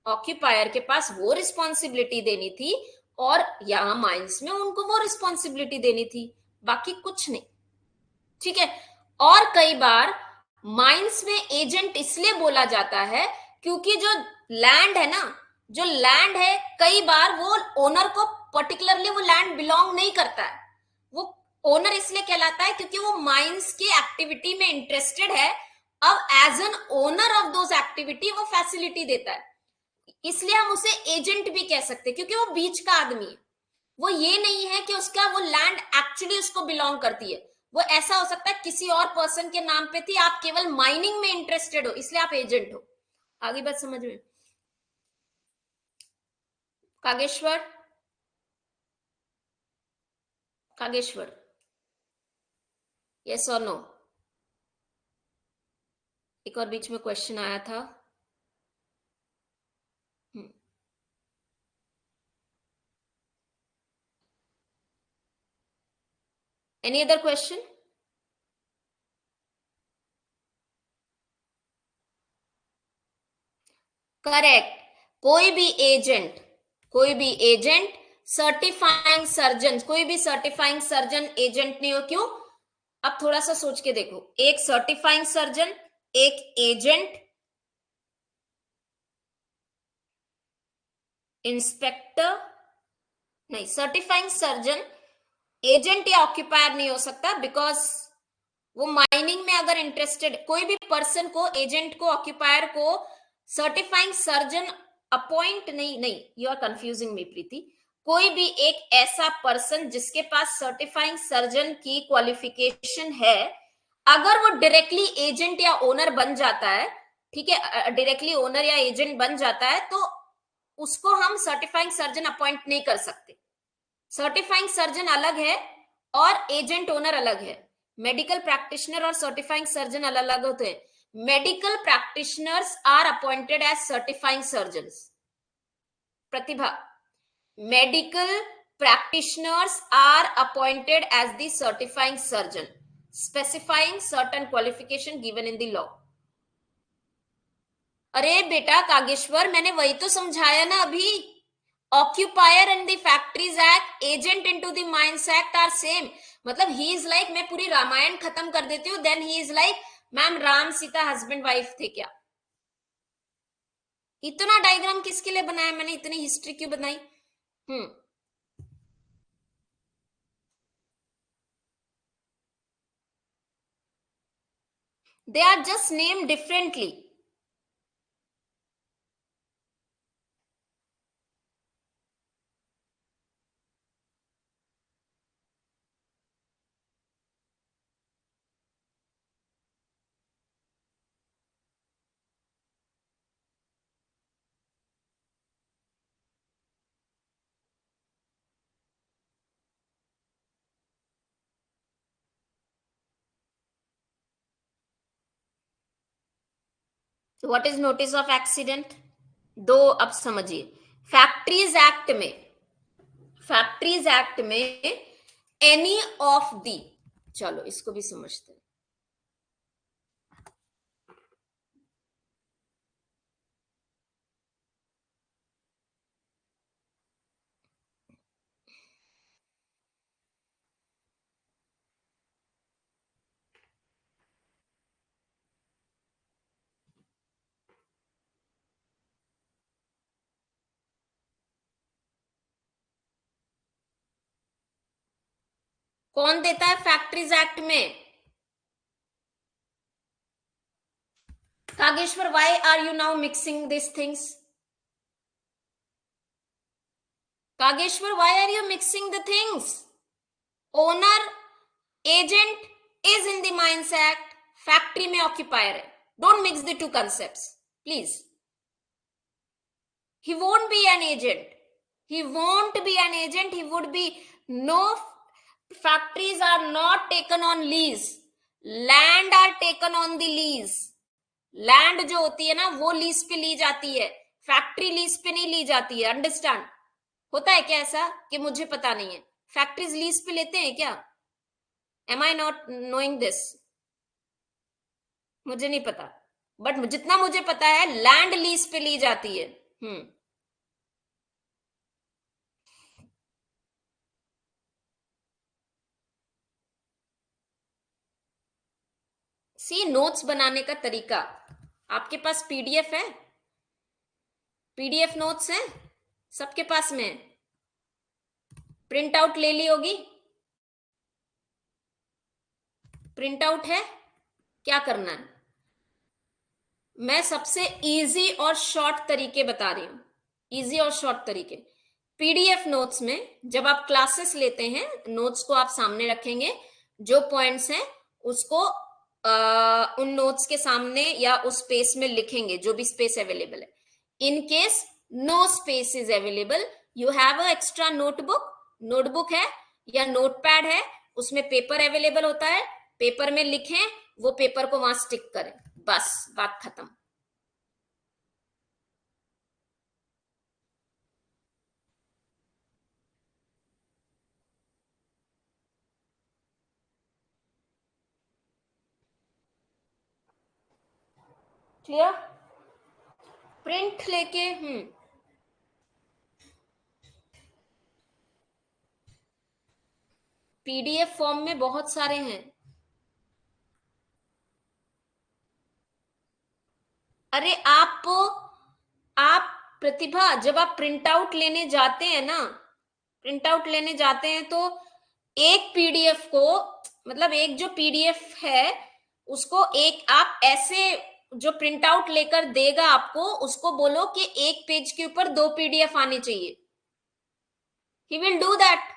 ऑक्यूपायर के पास वो रिस्पॉन्सिबिलिटी देनी थी, और यहां माइंस में उनको वो रिस्पॉन्सिबिलिटी देनी थी, बाकी कुछ नहीं, ठीक है। और कई बार माइंस में एजेंट इसलिए बोला जाता है क्योंकि जो लैंड है ना, जो लैंड है, कई बार वो ओनर को पर्टिकुलरली वो लैंड बिलोंग नहीं करता है। वो ओनर इसलिए कहलाता है क्योंकि वो माइंस की एक्टिविटी में इंटरेस्टेड है। अब as an owner of those activity वो फैसिलिटी देता है, इसलिए हम उसे एजेंट भी कह सकते हैं, क्योंकि वो बीच का आदमी है। वो ये नहीं है कि उसका वो लैंड एक्चुअली उसको बिलोंग करती है। वो ऐसा हो सकता है किसी और पर्सन के नाम पे थी, आप केवल माइनिंग में इंटरेस्टेड हो, इसलिए आप एजेंट हो। आगे बात समझ में? कागेश्वर, कागेश्वर, यस और नो? एक और बीच में क्वेश्चन आया था। Any other question? करेक्ट। कोई भी एजेंट, कोई भी एजेंट सर्टिफाइंग सर्जन, कोई भी सर्टिफाइंग सर्जन एजेंट नहीं हो। क्यों? अब थोड़ा सा सोच के देखो, एक सर्टिफाइंग सर्जन, एक एजेंट, इंस्पेक्टर, नहीं, सर्टिफाइंग सर्जन एजेंट या ऑक्यूपायर नहीं हो सकता, बिकॉज वो माइनिंग में अगर इंटरेस्टेड कोई भी पर्सन को, एजेंट को, ऑक्यूपायर को सर्टिफाइंग सर्जन अपॉइंट नहीं, यू आर कंफ्यूजिंग मी प्रीति। कोई भी एक ऐसा पर्सन जिसके पास सर्टिफाइंग सर्जन की क्वालिफिकेशन है, अगर वो डायरेक्टली एजेंट या ओनर बन जाता है, ठीक है, डायरेक्टली ओनर या एजेंट बन जाता है, तो उसको हम सर्टिफाइंग सर्जन अपॉइंट नहीं कर सकते। सर्टिफाइंग सर्जन अलग है और एजेंट ओनर अलग है। मेडिकल प्रैक्टिशनर और सर्टिफाइंग सर्जन अलग अलग होते हैं। Medical practitioners are appointed as certifying surgeons. Pratibha, medical practitioners are appointed as the certifying surgeon, specifying certain qualification given in the law. अरे बेटा कागेश्वर, मैंने वही तो समझाया ना अभी। Occupier in the factories act, agent into the mines act are same. मतलब ही इज लाइक, मैं पूरी रामायण खत्म कर देती हूँ, then he is like, ma'am Ram Sita husband wife थे क्या? इतना डायग्राम किसके लिए बनाया मैंने, इतनी हिस्ट्री क्यों बनाई? They are just named differently. What is notice of accident? दो, अब समझिए, फैक्ट्रीज एक्ट में, फैक्ट्रीज एक्ट में एनी ऑफ दी, चलो इसको भी समझते हैं। कौन देता है फैक्ट्रीज एक्ट में? Kageshwar, why are you now mixing this things? Kageshwar, why are you mixing the things? Owner, agent is in the mines act, factory में ऑक्यूपायर है। Don't mix the two concepts please. He won't be an agent. He won't be an agent. He would be no. Factories are not taken on lease. Land are taken on the lease. Land जो होती है ना वो लीज पे ली जाती है, फैक्ट्री लीज पे नहीं ली जाती है। अंडरस्टैंड? होता है क्या ऐसा कि मुझे पता नहीं है? फैक्ट्रीज लीज पे लेते हैं क्या? Am I not knowing this? मुझे नहीं पता, बट जितना मुझे पता है लैंड लीज पे ली जाती है। सी, नोट्स बनाने का तरीका, आपके पास पीडीएफ है? पीडीएफ नोट्स है सबके पास में? प्रिंट आउट ले ली होगी? प्रिंट आउट है? क्या करना है? मैं सबसे इजी और शॉर्ट तरीके बता रही हूं, इजी और शॉर्ट तरीके। पीडीएफ नोट्स में जब आप क्लासेस लेते हैं, नोट्स को आप सामने रखेंगे, जो पॉइंट्स हैं उसको उन नोट्स के सामने या उस स्पेस में लिखेंगे, जो भी स्पेस अवेलेबल है। In case no space is available, you have a extra notebook, notebook है या नोटपैड है, उसमें पेपर अवेलेबल होता है, पेपर में लिखें, वो पेपर को वहां स्टिक करें, बस बात खत्म। क्लियर? प्रिंट लेके पीडीएफ फॉर्म में बहुत सारे हैं। अरे आप प्रतिभा, जब आप प्रिंट आउट लेने जाते हैं ना, प्रिंट आउट लेने जाते हैं तो एक पीडीएफ को, मतलब एक जो पीडीएफ है उसको एक आप ऐसे, जो प्रिंट आउट लेकर देगा आपको उसको बोलो कि एक पेज के ऊपर 2 पीडीएफ आनी चाहिए। He will do that.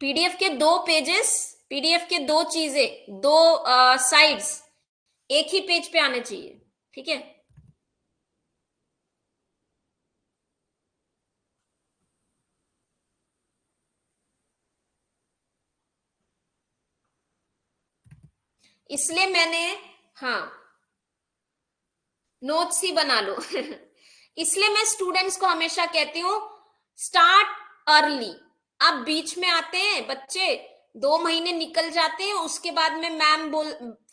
PDF के 2 पेजेस, पीडीएफ के 2 चीजें, 2 साइड्स एक ही पेज पे आने चाहिए, ठीक है? इसलिए मैंने, हाँ, नोट्स ही बना लो। इसलिए मैं स्टूडेंट्स को हमेशा कहती हूं स्टार्ट अर्ली। अब बीच में आते हैं बच्चे, 2 महीने निकल जाते हैं, उसके बाद में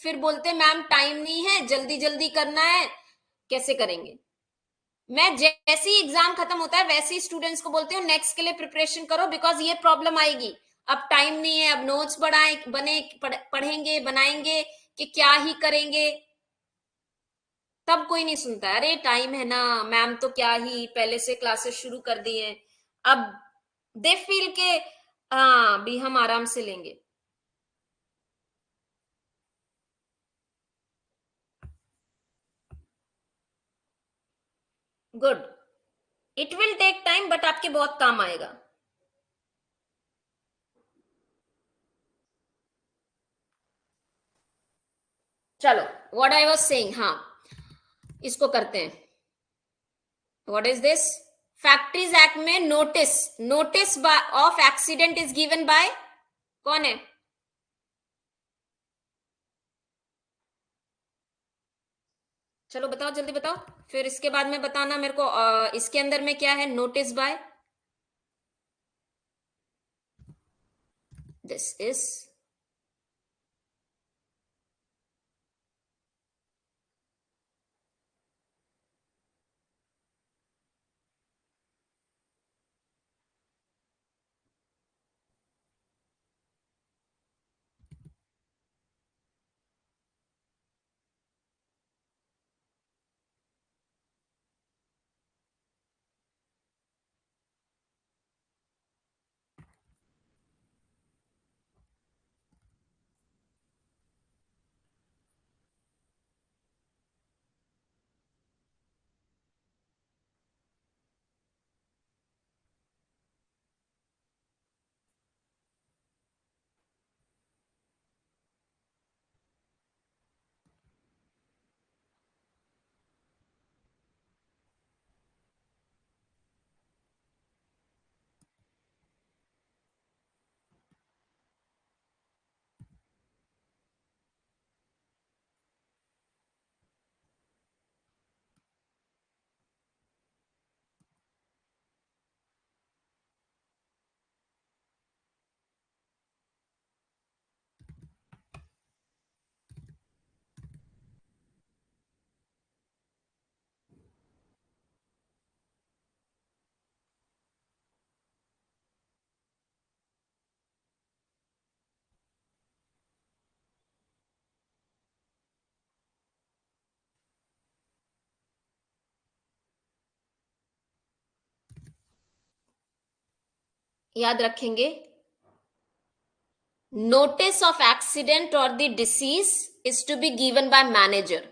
फिर बोलते हैं मैम टाइम नहीं है, जल्दी जल्दी करना है, कैसे करेंगे? मैं जैसे ही एग्जाम खत्म होता है वैसे ही स्टूडेंट्स को बोलती हूँ नेक्स्ट के लिए प्रिपरेशन करो, बिकॉज ये प्रॉब्लम आएगी। अब टाइम नहीं है, अब नोट्स पढ़ेंगे बनाएंगे कि क्या ही करेंगे, तब कोई नहीं सुनता है। अरे टाइम है ना मैम, तो क्या ही पहले से क्लासेस शुरू कर दी हैं। अब दे फील के हाँ भी हम आराम से लेंगे। Good, it will take time but आपके बहुत काम आएगा। चलो, व्हाट आई वाज सेइंग, हाँ, इसको करते हैं। What is this? Factories act में notice, notice of accident is given by, कौन है? चलो बताओ, जल्दी बताओ, फिर इसके बाद में बताना मेरे को इसके अंदर में क्या है। नोटिस बाय, दिस इज, याद रखेंगे, नोटिस ऑफ एक्सीडेंट और the disease is to be given by manager.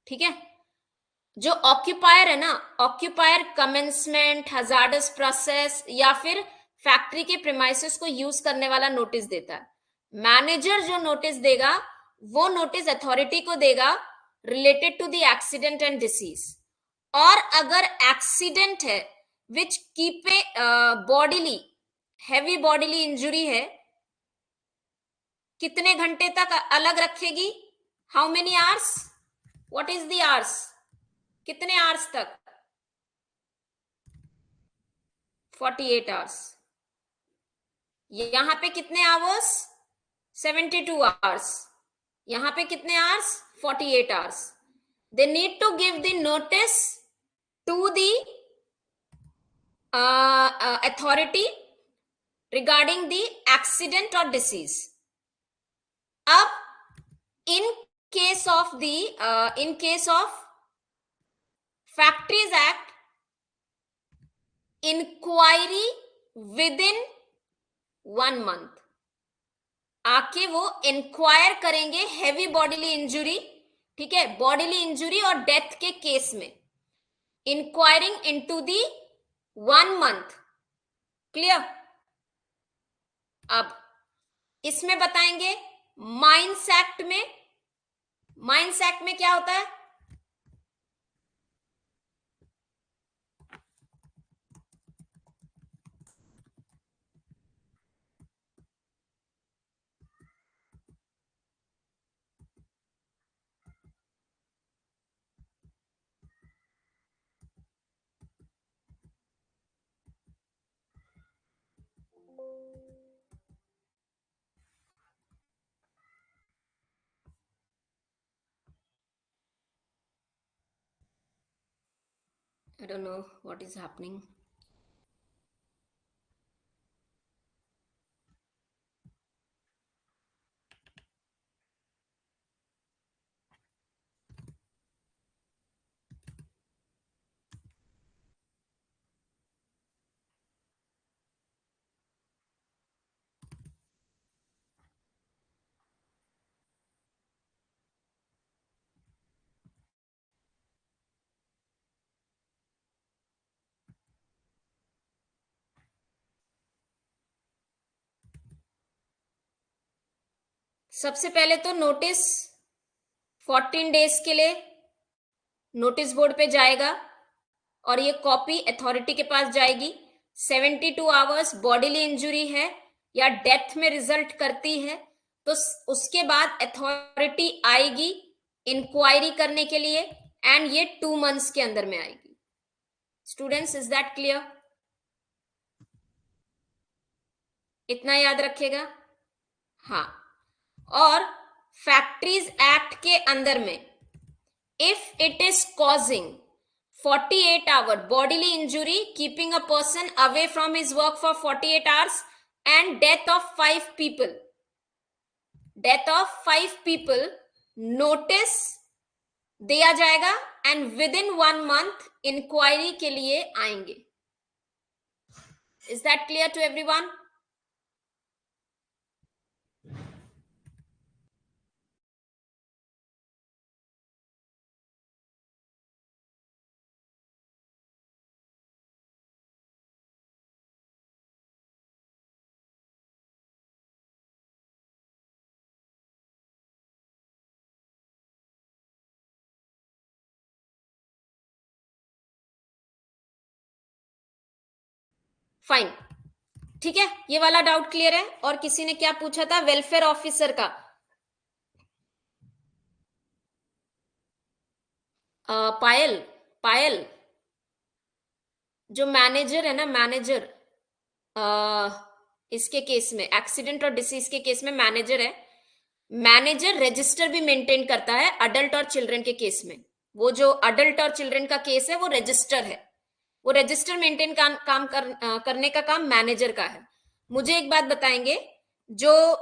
ठीक है, जो ऑक्यूपायर है ना, ऑक्यूपायर कमेंसमेंट, हजार्डस प्रोसेस या फिर फैक्ट्री के प्रीमाइसेस को यूज करने वाला नोटिस देता है। मैनेजर जो नोटिस देगा वो नोटिस अथॉरिटी को देगा related to the accident and disease. और अगर एक्सीडेंट है which keep a bodily heavy bodily injury है, कितने घंटे तक अलग रखेगी? How many hours? What is the hours? कितने आवर्स तक? 48 आवर्स। यहां पे कितने आवर्स? 72 आवर्स। यहां पे कितने hours? 48 hours. They need to give the notice to the authority regarding the accident और डिसीज। अब in case of factories act, inquiry with in 1 month आके वो इंक्वायर करेंगे हैवी बॉडीली इंजुरी, ठीक है, बॉडीली इंजुरी और डेथ के केस में, inquiring into the 1 month. Clear? अब इसमें बताएंगे माइंस एक्ट में, माइंस एक्ट में क्या होता है? I don't know what is happening. सबसे पहले तो नोटिस 14 डेज के लिए नोटिस बोर्ड पे जाएगा और ये कॉपी अथॉरिटी के पास जाएगी। 72 आवर्स बॉडीली इंजुरी है या डेथ में रिजल्ट करती है तो उसके बाद अथॉरिटी आएगी इंक्वायरी करने के लिए, एंड ये 2 मंथ्स के अंदर में आएगी। Students, is that clear? इतना याद रखेगा। हाँ, और फैक्ट्रीज एक्ट के अंदर में if it is causing 48 hour bodily injury, keeping a person away from his work for 48 hours, and death of 5 people, notice दिया जाएगा and with in 1 month inquiry के लिए आएंगे। Is that clear to everyone? Fine, ठीक है, ये वाला डाउट क्लियर है। और किसी ने क्या पूछा था वेलफेयर ऑफिसर का? पायल, पायल, जो मैनेजर है ना, मैनेजर इसके केस में, एक्सीडेंट और डिसीज के केस में मैनेजर है। मैनेजर रजिस्टर भी मेंटेन करता है अडल्ट और चिल्ड्रन के केस में। वो जो अडल्ट और चिल्ड्रन का केस है वो रजिस्टर है, वो रजिस्टर मेंटेन करने का काम मैनेजर का है। मुझे एक बात बताएंगे, जो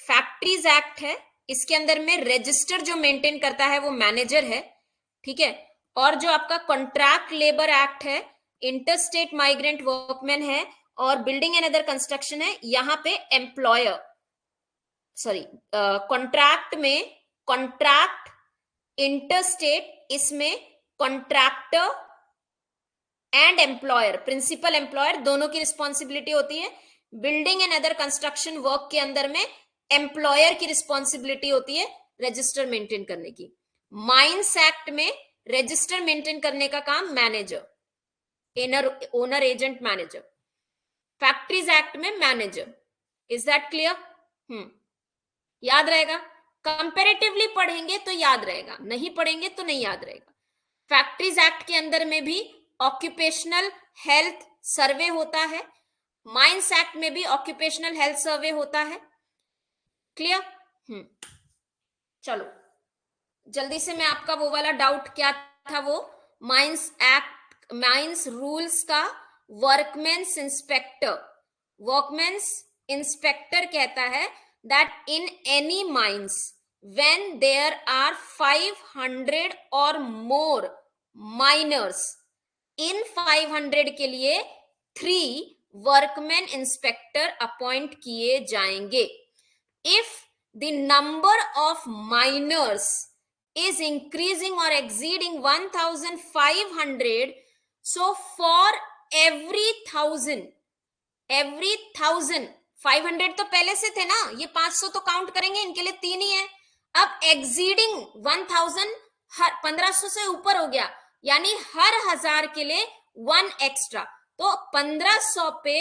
फैक्ट्रीज एक्ट है इसके अंदर में रजिस्टर जो मेंटेन करता है वो मैनेजर है, ठीक है। और जो आपका कॉन्ट्रैक्ट लेबर एक्ट है, इंटरस्टेट माइग्रेंट वर्कमैन है, और बिल्डिंग एंड अदर कंस्ट्रक्शन है, यहाँ पे एम्प्लॉयर, सॉरी, कॉन्ट्रैक्ट में कॉन्ट्रैक्ट, इंटरस्टेट, इसमें contractor and employer, principal employer दोनों की रिस्पॉन्सिबिलिटी होती है। Building and other construction work के अंदर में एम्प्लॉयर की रिस्पॉन्सिबिलिटी होती है रजिस्टर मेंटेन करने की। माइंस एक्ट में रजिस्टर मेंटेन करने का काम manager, owner agent manager. Factories act में मैनेजर। Is that clear? याद रहेगा। कंपेरेटिवली पढ़ेंगे तो याद रहेगा, नहीं पढ़ेंगे तो नहीं याद रहेगा। फैक्ट्रीज एक्ट के अंदर में भी ऑक्यूपेशनल हेल्थ सर्वे होता है, माइंस एक्ट में भी ऑक्यूपेशनल हेल्थ सर्वे होता है। क्लियर? चलो जल्दी से मैं आपका वो वाला डाउट क्या था, वो माइंस एक्ट, माइंस रूल्स का वर्कमेंस इंस्पेक्टर, वर्कमेंस इंस्पेक्टर कहता है that in any mines when there are 500 or more miners, in 500 के लिए 3 वर्कमैन इंस्पेक्टर अपॉइंट किए जाएंगे। if the number of miners is increasing or exceeding 1500, so for every 1000 500 तो पहले से थे ना, ये 500 तो काउंट करेंगे, इनके लिए 3 ही है। अब एक्सीडिंग 1000, 1500 से ऊपर हो गया, यानी हर 1000 के लिए 1 एक्स्ट्रा, तो 1500 पे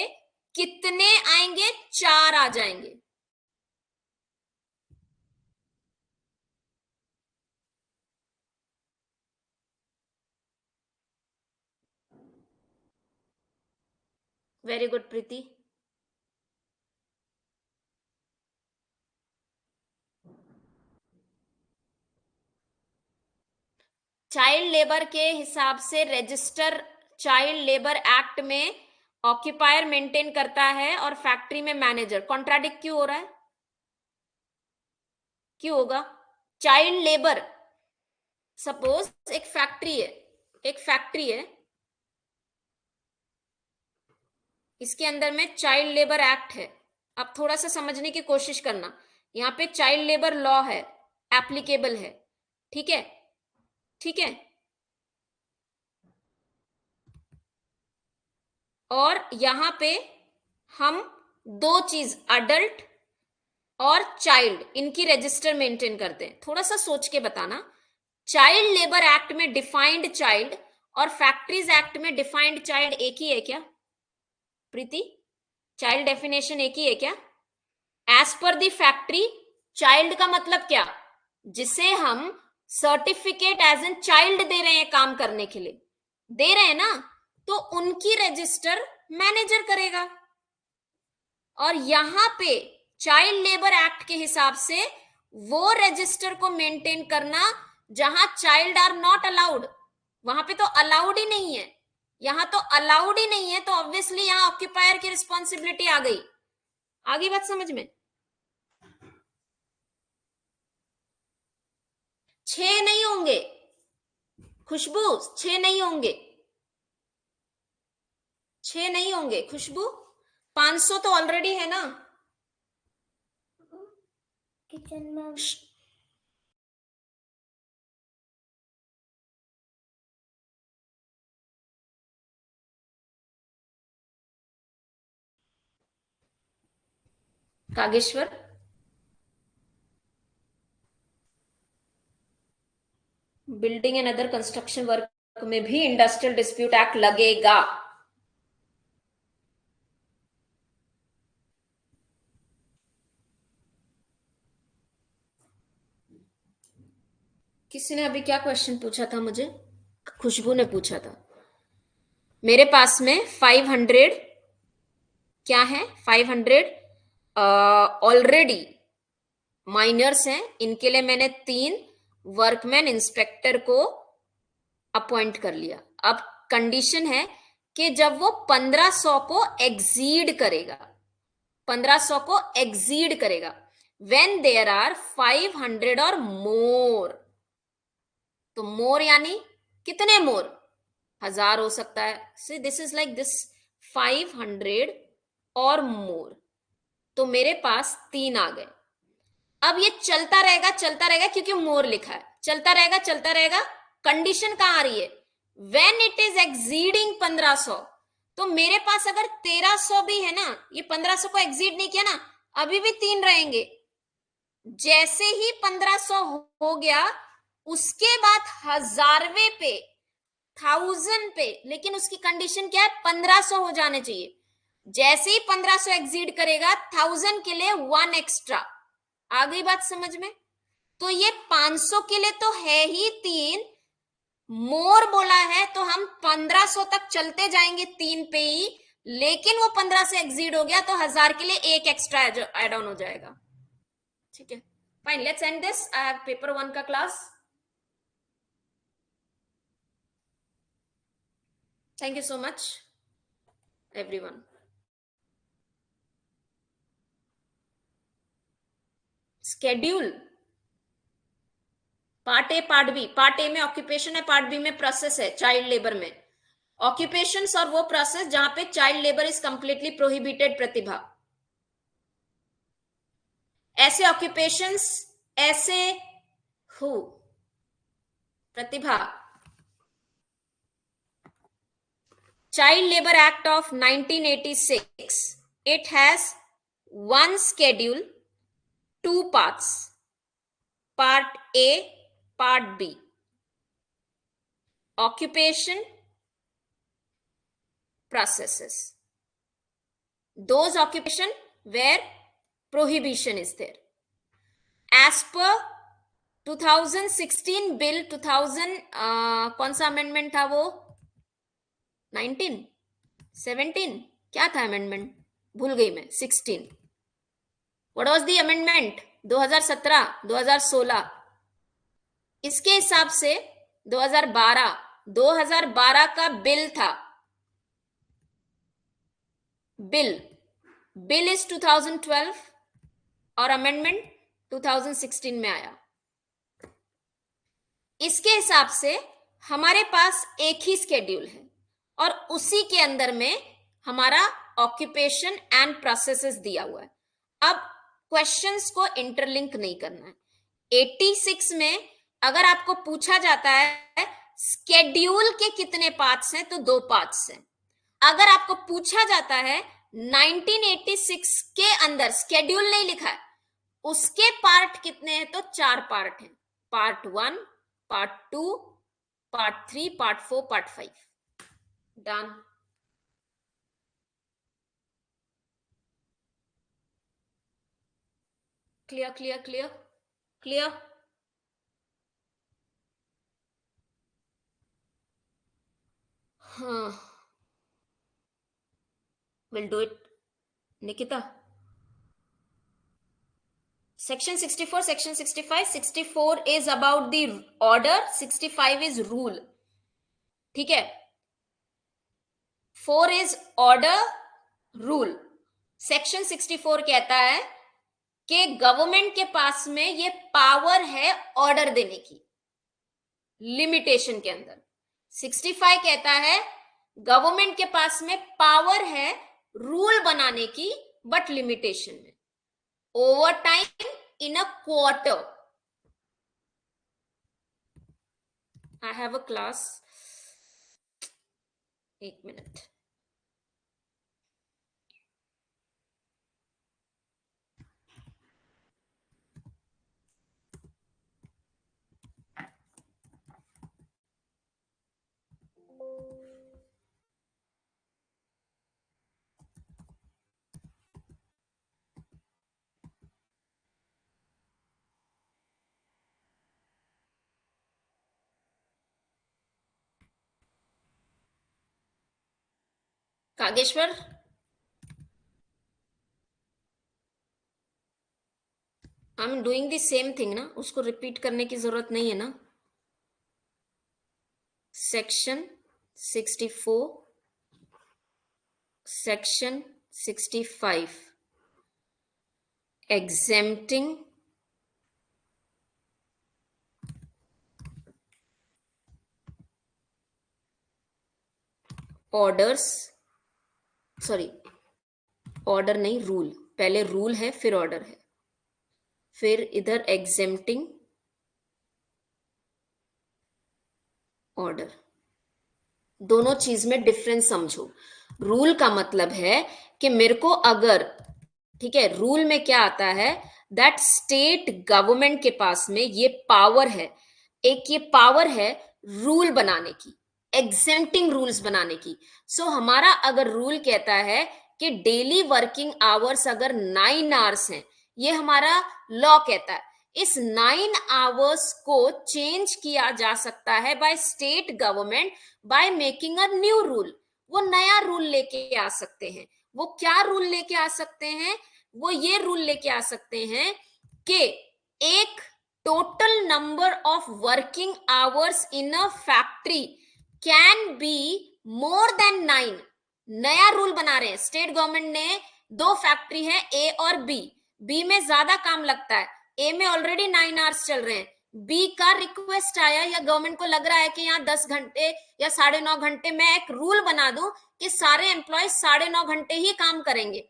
कितने आएंगे? 4 आ जाएंगे। वेरी गुड प्रीति। चाइल्ड लेबर के हिसाब से रजिस्टर चाइल्ड लेबर एक्ट में ऑक्यूपायर मेंटेन करता है और फैक्ट्री में मैनेजर। कॉन्ट्राडिक्ट क्यों हो रहा है? क्यों होगा? चाइल्ड लेबर, सपोज एक फैक्ट्री है, एक फैक्ट्री है, इसके अंदर में चाइल्ड लेबर एक्ट है। अब थोड़ा सा समझने की कोशिश करना, यहाँ पे चाइल्ड लेबर लॉ है, एप्लीकेबल है, ठीक है, ठीक है। और यहां पे हम 2 चीज, अडल्ट और चाइल्ड, इनकी रजिस्टर मेंटेन करते हैं। थोड़ा सा सोच के बताना, चाइल्ड लेबर एक्ट में डिफाइंड चाइल्ड और फैक्ट्रीज एक्ट में डिफाइंड चाइल्ड एक ही है क्या प्रीति? चाइल्ड डेफिनेशन एक ही है क्या? As per the factory child का मतलब क्या? जिसे हम सर्टिफिकेट एज एन चाइल्ड दे रहे हैं काम करने के लिए, दे रहे हैं ना, तो उनकी रजिस्टर मैनेजर करेगा। और यहां पे चाइल्ड लेबर एक्ट के हिसाब से वो रजिस्टर को मेंटेन करना जहां चाइल्ड आर नॉट अलाउड, वहां पे तो अलाउड ही नहीं है, यहां तो अलाउड ही नहीं है, तो ऑब्वियसली यहां ऑक्यूपायर की रिस्पॉन्सिबिलिटी आ गई। आगे बात समझ में? 6 नहीं होंगे खुशबू, 6 नहीं होंगे, 6 नहीं होंगे खुशबू, 500 तो ऑलरेडी है ना किचन में। Kageshwar, building and other construction work में भी इंडस्ट्रियल डिस्प्यूट एक्ट लगेगा। किसी ने अभी क्या क्वेश्चन पूछा था मुझे? खुशबू ने पूछा था। मेरे पास में 500 क्या है, 500 ऑलरेडी माइनर्स हैं, इनके लिए मैंने 3 वर्कमैन इंस्पेक्टर को अपॉइंट कर लिया। अब कंडीशन है कि जब वो 1500 को एक्सीड करेगा, 1500 को एक्सीड करेगा, व्हेन देयर आर 500 और मोर, तो मोर यानी कितने मोर, 1000 हो सकता है, see this is like this 500 और मोर, तो मेरे पास 3 आ गए। अब ये चलता रहेगा क्योंकि मोर लिखा है, चलता रहेगा चलता रहेगा। कंडीशन कहां आ रही है, व्हेन इट इज एक्सीडिंग 1500, तो मेरे पास अगर 1300 भी है ना, ये 1500 को एक्सीड नहीं किया ना, अभी भी 3 रहेंगे। जैसे ही 1500 हो गया, उसके बाद 1000वें पे, 1000 पे, लेकिन उसकी कंडीशन क्या है, 1500 हो जाने चाहिए। जैसे ही 1500 एक्सीड करेगा, 1000 के लिए 1 एक्स्ट्रा। आ गई बात समझ में? तो ये 500 के लिए तो है ही 3, मोर बोला है तो हम 1500 तक चलते जाएंगे 3 पे ही, लेकिन वो 15 से एक्सीड हो गया तो 1000 के लिए 1 एक्स्ट्रा एड ऑन हो जाएगा। ठीक है, fine, let's end this. I have paper 1 का class. Thank you so much everyone. Schedule part A part B, part A में ऑक्यूपेशन है, पार्ट बी में प्रोसेस है चाइल्ड लेबर में। ऑक्यूपेशंस और वो प्रोसेस जहां पे child labour is completely prohibited. Pratibha, ऐसे ऑक्यूपेशंस, ऐसे who, Pratibha, child labour act of 1986, it has one schedule, 2 parts, part A, part B, occupation, processes, those occupation where prohibition is there. As per 2016 bill 2000 कौन सा अमेंडमेंट था वो, 19 17 क्या था अमेंडमेंट, भूल गई मैं। 16, व्हाट वाज द अमेंडमेंट, 2017 2016, इसके हिसाब से 2012 का बिल था। बिल इज 2012 और अमेंडमेंट 2016 में आया। इसके हिसाब से हमारे पास एक ही स्केड्यूल है और उसी के अंदर में हमारा ऑक्यूपेशन एंड प्रोसेसेस दिया हुआ है। अब क्वेश्चंस को इंटरलिंक नहीं करना है। 86 में अगर आपको पूछा जाता है स्केड्यूल के कितने पार्ट्स हैं, तो 2 पार्ट्स हैं। अगर आपको पूछा जाता है 1986 के अंदर स्केड्यूल नहीं लिखा है, उसके पार्ट कितने हैं, तो 4 पार्ट हैं, part 1, part 2, part 3, part 4, part 5। Done. Clear clear clear clear. हाँ, will do it Nikita. Section 64, Section 65. 64 is about the order, 65 is rule. ठीक है. 4 is order, rule. Section 64 कहता है कि गवर्नमेंट के पास में ये पावर है ऑर्डर देने की, लिमिटेशन के अंदर. 65 कहता है गवर्नमेंट के पास में पावर है रूल बनाने की, बट लिमिटेशन में. Over time in a quarter. I have a class. एक minute. Kageshwar, I am doing the same thing ना, उसको रिपीट करने की जरूरत नहीं है ना. Section 64, section 65, exempting orders, sorry order नहीं, रूल. पहले रूल है फिर ऑर्डर है, फिर इधर एग्जेम्प्टिंग ऑर्डर. दोनों चीज में डिफरेंस समझो. रूल का मतलब है कि मेरे को अगर, ठीक है, रूल में क्या आता है, दैट स्टेट गवर्नमेंट के पास में ये पावर है, एक ये पावर है रूल बनाने की, एग्जेम्प्टिंग रूल्स बनाने की. सो हमारा अगर रूल कहता है कि डेली वर्किंग आवर्स अगर 9 आवर्स हैं, ये हमारा लॉ कहता है, इस 9 आवर्स को चेंज किया जा सकता है by state government by making a new rule. वो नया रूल लेके आ सकते हैं. वो क्या रूल लेके आ सकते हैं? वो ये रूल लेके आ सकते हैं कि एक total number of working hours in a factory can be more than 9. नया रूल बना रहे हैं स्टेट गवर्नमेंट ने. 2 फैक्ट्री है, ए और बी. बी में ज्यादा काम लगता है, ए में ऑलरेडी 9 आवर्स चल रहे हैं. बी का रिक्वेस्ट आया या गवर्नमेंट को लग रहा है कि यहाँ 10 घंटे या 9.5 घंटे, मैं एक रूल बना दूं कि सारे एम्प्लॉय 9.5 घंटे ही काम करेंगे.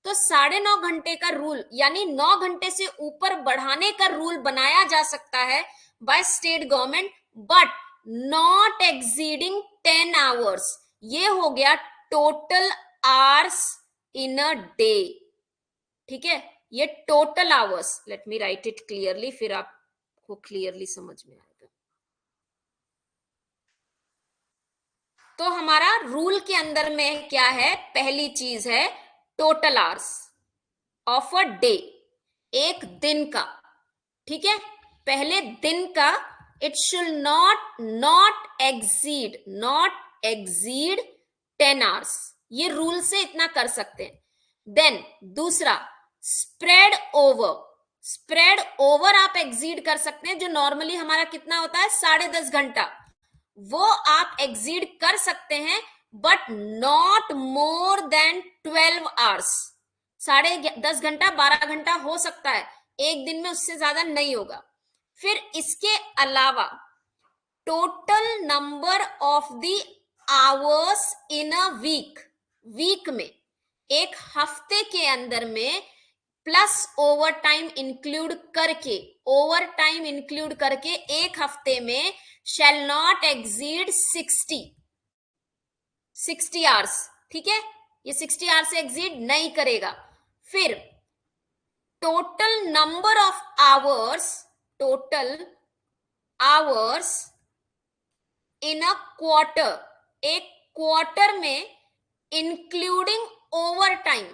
तो 9.5 घंटे का रूल यानी 9 घंटे से ऊपर बढ़ाने का रूल बनाया जा सकता है by state government, but not exceeding 10 hours. ये हो गया total hours in a day. ठीक है, ये total hours. Let me right it clearly, फिर आपको क्लियरली समझ में आएगा. तो हमारा रूल के अंदर में क्या है? पहली चीज है total hours of a day, एक दिन का. ठीक है, पहले दिन का it should not exceed 10 hours. ये रूल से इतना कर सकते हैं. देन दूसरा स्प्रेड ओवर आप एक्सीड कर सकते हैं. जो नॉर्मली हमारा कितना होता है 10.5 घंटा, वो आप एक्सीड कर सकते हैं, but not more then 12 hours. 10.5 घंटा 12 घंटा हो सकता है एक दिन में, उससे ज्यादा नहीं होगा. फिर इसके अलावा total number of the hours in a week में, एक हफ्ते के अंदर में प्लस ओवर टाइम इंक्लूड करके एक हफ्ते में शैल नॉट एक्सीड 60 आवर्स. ठीक है, ये 60 आवर्स से एक्सीड नहीं करेगा. फिर total number of hours in a quarter, एक क्वार्टर में इंक्लूडिंग ओवर टाइम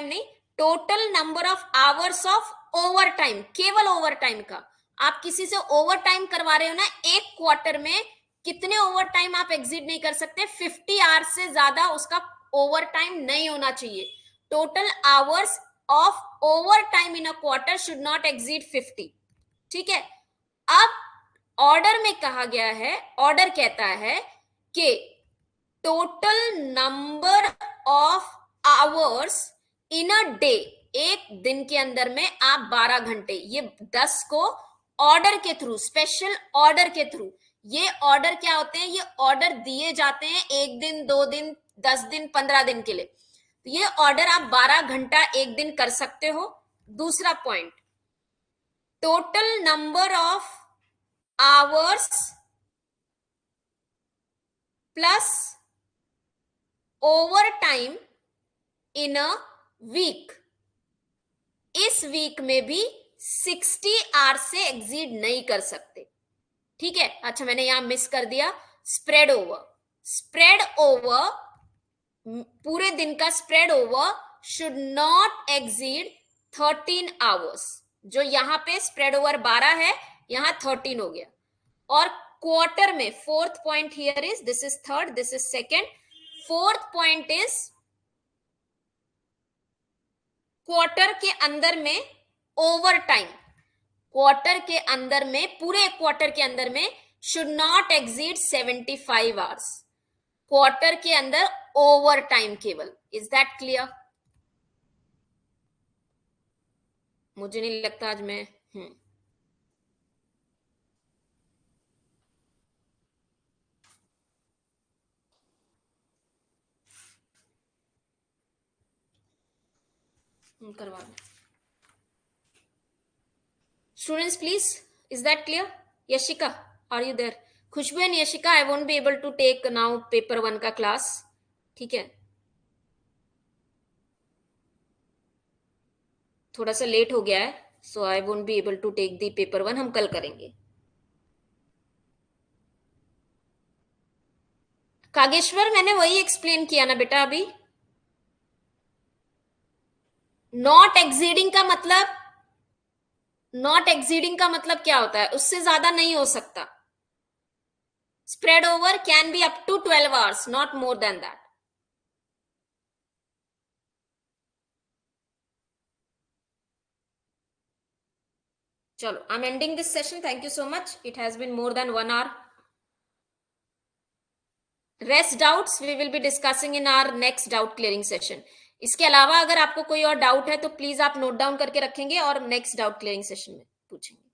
नहीं, total number of hours of over time, केवल ओवर टाइम का. आप किसी से ओवर टाइम करवा रहे हो ना एक क्वार्टर में, कितने ओवर टाइम आप एग्जिट नहीं कर सकते? 50 आवर्स से ज्यादा उसका ओवर टाइम नहीं होना चाहिए. Total hours of overtime in a quarter should not exceed 50. ठीक है. अब ऑर्डर में कहा गया है, ऑर्डर कहता है कि total number of hours in a day, एक दिन के अंदर में आप 12 घंटे, ये 10 को ऑर्डर के थ्रू, स्पेशल ऑर्डर के थ्रू, ये ऑर्डर क्या होते हैं? ये ऑर्डर दिए जाते हैं 1 दिन, 2 दिन, 10 दिन, 15 दिन के लिए. तो ये ऑर्डर आप 12 घंटा एक दिन कर सकते हो. दूसरा point, total number of hours plus overtime in a week, इस वीक में भी 60 आवर्स से एग्जीड नहीं कर सकते. ठीक है. अच्छा, मैंने यहां मिस कर दिया स्प्रेड ओवर. स्प्रेड ओवर, पूरे दिन का spread over should not exceed 13 hours. जो यहां पे स्प्रेड ओवर 12 है, यहां 13 हो गया. और क्वार्टर में, fourth point here is, this is third, this is second, fourth point is quarter के अंदर में ओवर टाइम, क्वार्टर के अंदर में, पूरे क्वार्टर के अंदर में शुड नॉट एग्जीड 75 आवर्स. क्वार्टर के अंदर ओवर टाइम केवल. Is that clear? मुझे नहीं लगता आज मैं करवा दें. Students, please, is that clear? Yashika, are you there? Khushbu and Yashika, I won't be able to take now paper 1 का class. ठीक है. थोड़ा सा लेट हो गया है, so I won't be able to take the paper 1. हम कल करेंगे. कागेश्वर, मैंने वही एक्सप्लेन किया ना बेटा अभी. नॉट एक्सीडिंग का मतलब, नॉट एक्सीडिंग का मतलब क्या होता है? उससे ज्यादा नहीं हो सकता. Spread over can be up to 12 hours, not more than that. चलो, I am ending this session. Thank you so much. It has been more than 1 hour. Rest doubts we will be discussing in our next doubt clearing session. इसके अलावा अगर आपको कोई और डाउट है तो प्लीज आप नोट डाउन करके रखेंगे और नेक्स्ट डाउट क्लियरिंग सेशन में पूछेंगे.